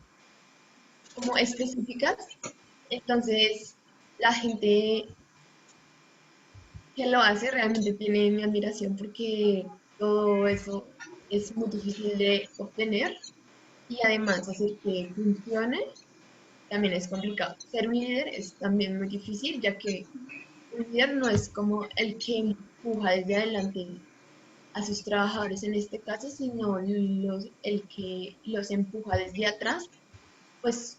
como específicas. Entonces, la gente que lo hace realmente tiene mi admiración porque todo eso es muy difícil de obtener y además hacer que funcione también es complicado. Ser un líder es también muy difícil, ya que un líder no es como el que empuja desde adelante a sus trabajadores en este caso, sino el que los empuja desde atrás, pues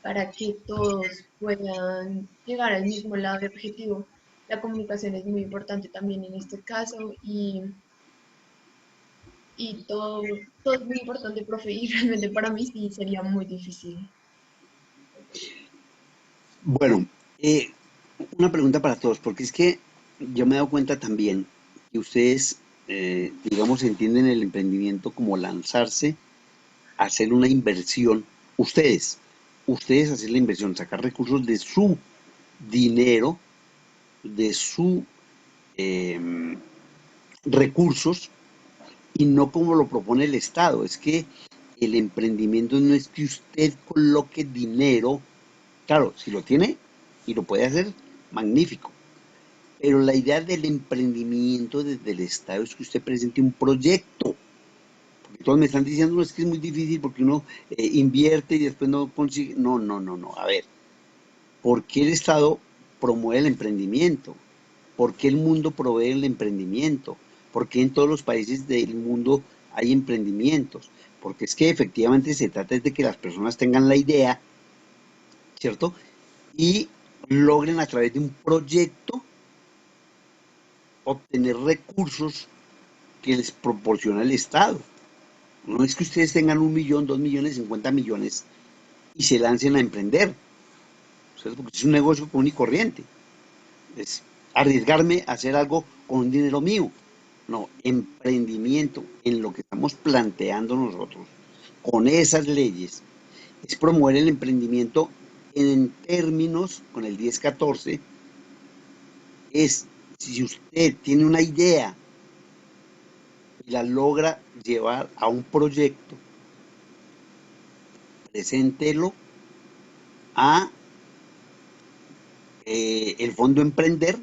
para que todos puedan llegar al mismo lado de objetivo. La comunicación es muy importante también en este caso y todo es muy importante, profe, y realmente para mí sí sería muy difícil. Bueno, una pregunta para todos, porque es que yo me he dado cuenta también que ustedes, digamos, entienden el emprendimiento como lanzarse a hacer una inversión. Ustedes hacer la inversión, sacar recursos de su dinero, de su eh, recursos, y no como lo propone el Estado. Es que el emprendimiento no es que usted coloque dinero. Claro, si lo tiene y lo puede hacer, magnífico. Pero la idea del emprendimiento desde el Estado es que usted presente un proyecto. Porque todos me están diciendo, no, es que es muy difícil porque uno invierte y después no consigue. No, no, no, no. A ver, ¿por qué el Estado promueve el emprendimiento? ¿Por qué el mundo provee el emprendimiento? ¿Por qué en todos los países del mundo hay emprendimientos? Porque es que efectivamente se trata de que las personas tengan la idea, ¿cierto? Y logren a través de un proyecto obtener recursos que les proporciona el Estado. No es que ustedes tengan 1 millón, 2 millones, 50 millones y se lancen a emprender, ¿cierto? Porque es un negocio común y corriente. Es arriesgarme a hacer algo con un dinero mío. No, emprendimiento en lo que estamos planteando nosotros, con esas leyes, es promover el emprendimiento en términos, con el 1014, es si usted tiene una idea y la logra llevar a un proyecto, preséntelo a el Fondo Emprender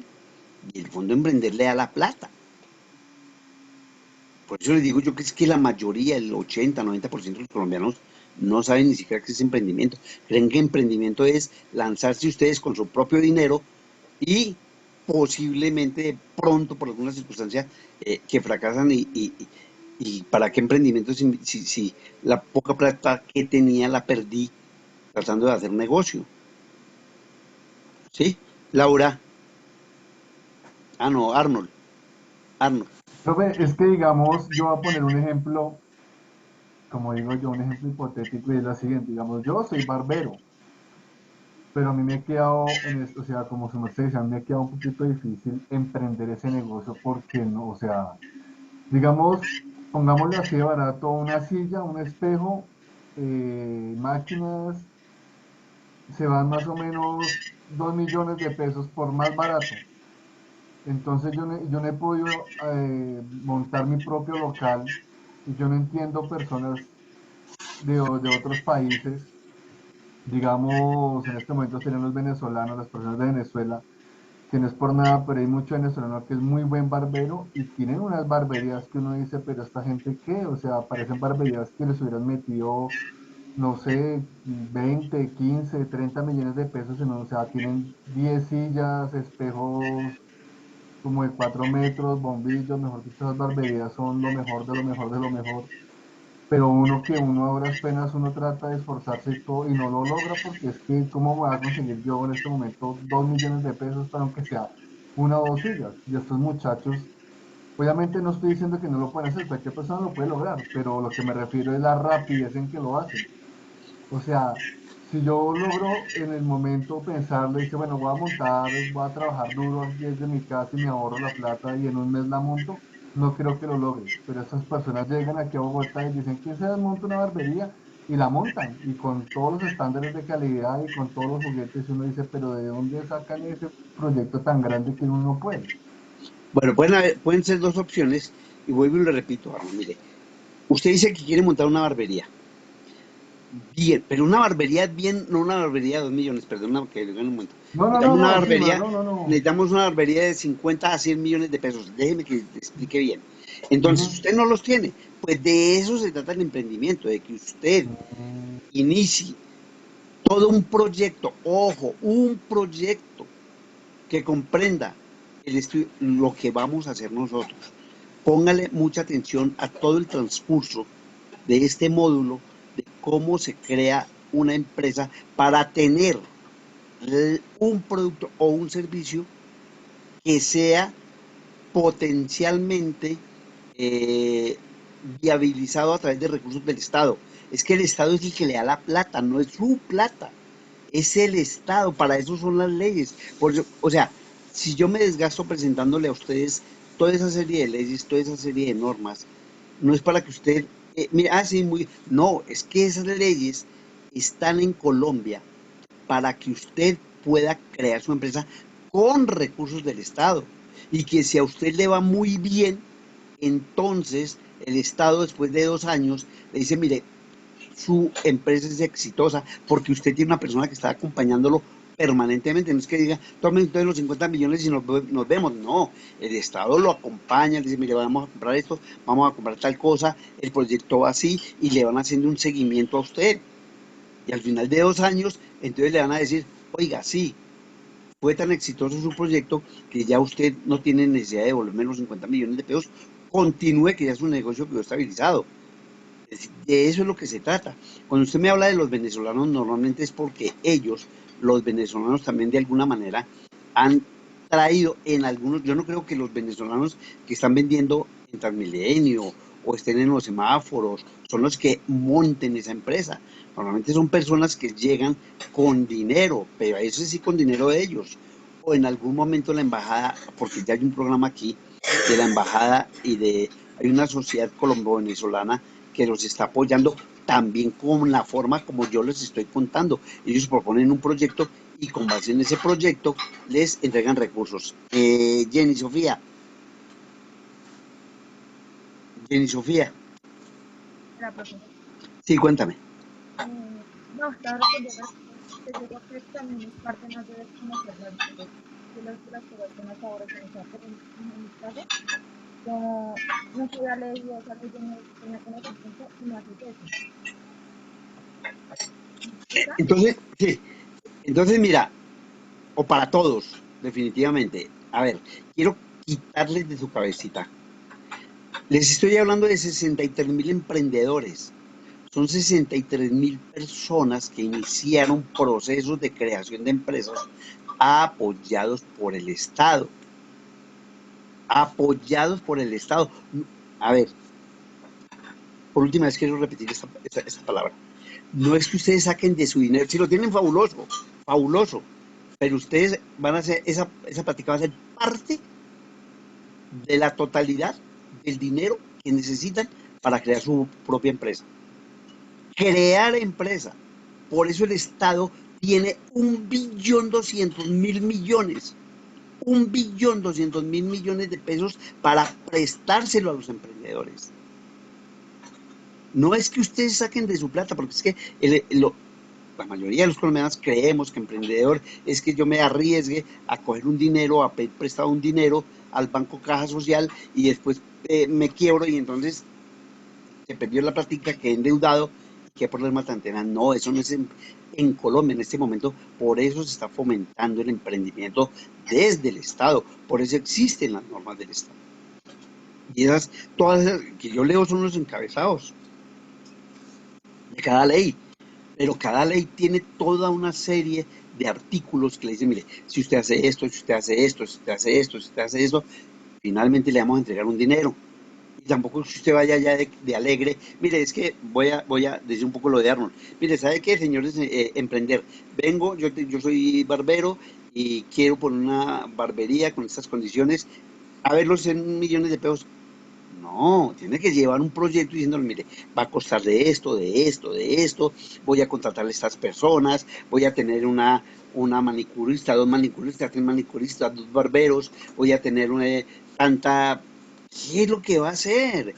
y el Fondo Emprender le da la plata. Por eso les digo yo que es que la mayoría, el 80-90% de los colombianos no saben ni siquiera qué es emprendimiento. Creen que emprendimiento es lanzarse ustedes con su propio dinero y posiblemente de pronto por alguna circunstancia que fracasan y para qué emprendimiento si la poca plata que tenía la perdí tratando de hacer negocio. ¿Sí? Laura. Ah, no, Arnold. Arnold. Profe, es que digamos, yo voy a poner un ejemplo, como digo yo, un ejemplo hipotético y es la siguiente, digamos, yo soy barbero, pero a mí me ha quedado en esto, o sea, como su merced dice, a mí me ha quedado un poquito difícil emprender ese negocio porque no, o sea, digamos, pongámosle así de barato, una silla, un espejo, máquinas, se van más o menos 2 millones de pesos por más barato. Entonces yo no he podido montar mi propio local y yo no entiendo personas de otros países, digamos, en este momento serían los venezolanos, las personas de Venezuela, que no es por nada, pero hay mucho venezolano que es muy buen barbero y tienen unas barberías que uno dice, pero esta gente qué, o sea, parecen barberías que les hubieran metido, no sé, 20 15 30 millones de pesos en o sea, tienen 10 sillas, espejos como de 4 metros, bombillos, mejor dicho, esas barberías son lo mejor de lo mejor de lo mejor. Pero uno a duras penas, uno trata de esforzarse y todo, y no lo logra porque es que, ¿cómo voy a conseguir yo en este momento 2 millones de pesos para aunque sea una o dos sillas? Y estos muchachos, obviamente no estoy diciendo que no lo pueden hacer, cualquier persona lo puede lograr, pero lo que me refiero es la rapidez en que lo hacen. O sea, si yo logro en el momento pensarlo y dice, bueno, voy a montar, voy a trabajar duro aquí desde mi casa y me ahorro la plata y en un mes la monto, no creo que lo logre. Pero esas personas llegan aquí a Bogotá y dicen, ¿quién se desmonta una barbería? y la montan, y con todos los estándares de calidad y con todos los juguetes, uno dice, pero ¿de dónde sacan ese proyecto tan grande que uno no puede? Bueno, pueden ser dos opciones, y vuelvo y lo repito, Arnold, mire, usted dice que quiere montar una barbería. Bien, pero una barbería bien, no una barbería de 2 millones, perdón, que le gane un momento. No, no, no, Necesitamos una no, sí, barbería, no, no, no. necesitamos una barbería de 50 a 100 millones de pesos. Déjeme que le explique bien. Entonces, Ujú. usted no los tiene. Pues de eso se trata el emprendimiento, de que usted Mm, inicie todo un proyecto, ojo, un proyecto que comprenda lo que vamos a hacer nosotros. Póngale mucha atención a todo el transcurso de este módulo de cómo se crea una empresa para tener un producto o un servicio que sea potencialmente eh, viabilizado a través de recursos del Estado. Es que el Estado es el que le da la plata, no es su plata, es el Estado, para eso son las leyes. O sea, si yo me desgasto presentándole a ustedes toda esa serie de leyes, toda esa serie de normas, no es para que usted, mire, sí, no, es que esas leyes están en Colombia para que usted pueda crear su empresa con recursos del Estado. Y que si a usted le va muy bien, entonces el Estado después de 2 años le dice, mire, su empresa es exitosa porque usted tiene una persona que está acompañándolo permanentemente. No es que diga, tomen ustedes los 50 millones y nos vemos. No, el Estado lo acompaña, le dice, mire, vamos a comprar esto, vamos a comprar tal cosa, el proyecto va así y le van haciendo un seguimiento a usted. Y al final de 2 años, entonces le van a decir, oiga, sí, fue tan exitoso su proyecto que ya usted no tiene necesidad de devolverme los 50 millones de pesos, continúe que ya es un negocio que quedó estabilizado. De eso es lo que se trata. Cuando usted me habla de los venezolanos, normalmente es porque ellos, los venezolanos también de alguna manera, han traído en algunos, yo no creo que los venezolanos que están vendiendo en Transmilenio o estén en los semáforos, son los que monten esa empresa. Normalmente son personas que llegan con dinero, pero eso sí con dinero de ellos. O en algún momento la embajada, porque ya hay un programa aquí de la embajada hay una sociedad colombo-venezolana que los está apoyando también con la forma como yo les estoy contando. Ellos proponen un proyecto y con base en ese proyecto les entregan recursos. Jenny Sofía, Era, profe. sí, cuéntame. No, estaba respondiendo que yo creo que también es parte más de desconocer las leyes de las cosas que nos favorecen. O sea, en mi caso, yo no se había leído esa ley, yo no tenía conocimiento y me hace eso. ¿Me explica? Entonces, sí, entonces mira, o para todos, definitivamente. A ver, quiero quitarles de su cabecita. Les estoy hablando de 63.000 emprendedores. Son 63.000 personas que iniciaron procesos de creación de empresas apoyados por el Estado. Apoyados por el Estado. A ver, por última vez quiero repetir esta palabra. No es que ustedes saquen de su dinero, si lo tienen fabuloso, fabuloso, pero ustedes van a hacer, esa plática va a ser parte de la totalidad del dinero que necesitan para crear su propia empresa. Crear empresa. Por eso el Estado tiene 1.200.000 millones. 1.200.000 millones de pesos para prestárselo a los emprendedores. No es que ustedes saquen de su plata, porque es que la mayoría de los colombianos creemos que emprendedor es que yo me arriesgue a coger un dinero, a pedir prestado un dinero al Banco Caja Social y después me quiebro y entonces se perdió la práctica, quedé endeudado, qué problema tan tenaz. No, eso no es en Colombia en este momento, por eso se está fomentando el emprendimiento desde el Estado, por eso existen las normas del Estado. Y todas esas que yo leo son los encabezados de cada ley, pero cada ley tiene toda una serie de artículos que le dicen, mire, si usted hace esto, si usted hace esto, si usted hace esto, si usted hace esto, finalmente le vamos a entregar un dinero. Y tampoco que usted vaya ya de alegre, mire, es que voy a decir un poco lo de Arnold. Mire, ¿sabe qué, señores? Emprender. Vengo, yo soy barbero y quiero poner una barbería con estas condiciones, a ver los 100 millones de pesos. No, tiene que llevar un proyecto diciéndole, mire, va a costar de esto, de esto, de esto, voy a contratarle a estas personas, voy a tener una manicurista, dos manicuristas, tres manicuristas, dos barberos, voy a tener tanta... ¿Qué es lo que va a hacer?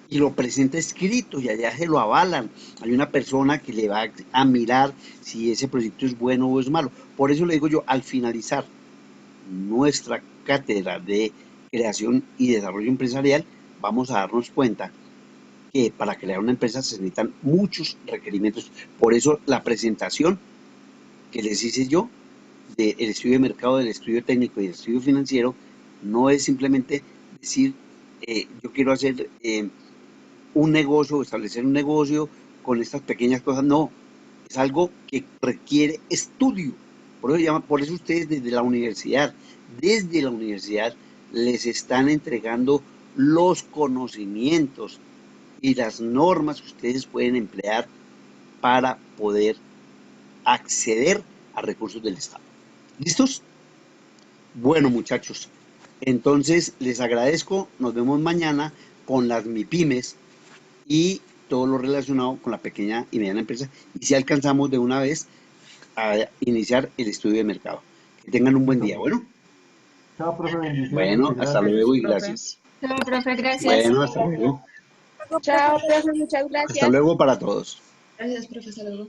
Y lo presenta escrito y allá se lo avalan. Hay una persona que le va a mirar si ese proyecto es bueno o es malo. Por eso le digo yo, al finalizar nuestra cátedra de creación y desarrollo empresarial, vamos a darnos cuenta que para crear una empresa se necesitan muchos requerimientos. Por eso la presentación que les hice yo del estudio de mercado, del estudio técnico y del estudio financiero, no es simplemente decir, yo quiero hacer un negocio, establecer un negocio con estas pequeñas cosas, no, es algo que requiere estudio. Por eso ustedes desde la universidad les están entregando los conocimientos y las normas que ustedes pueden emplear para poder acceder a recursos del Estado. ¿Listos? Bueno, muchachos, entonces les agradezco, nos vemos mañana con las MIPIMES y todo lo relacionado con la pequeña y mediana empresa, y si alcanzamos de una vez a iniciar el estudio de mercado. Que tengan un buen Listo, día. profe. Bueno, Chao, profe, bendiciones y bueno, hasta gracias. luego y Profe. gracias. Chao, profe, gracias. Bueno, hasta luego. Luego, Chao, profe. profe, muchas Hasta gracias. luego para todos. Gracias, profe, hasta luego.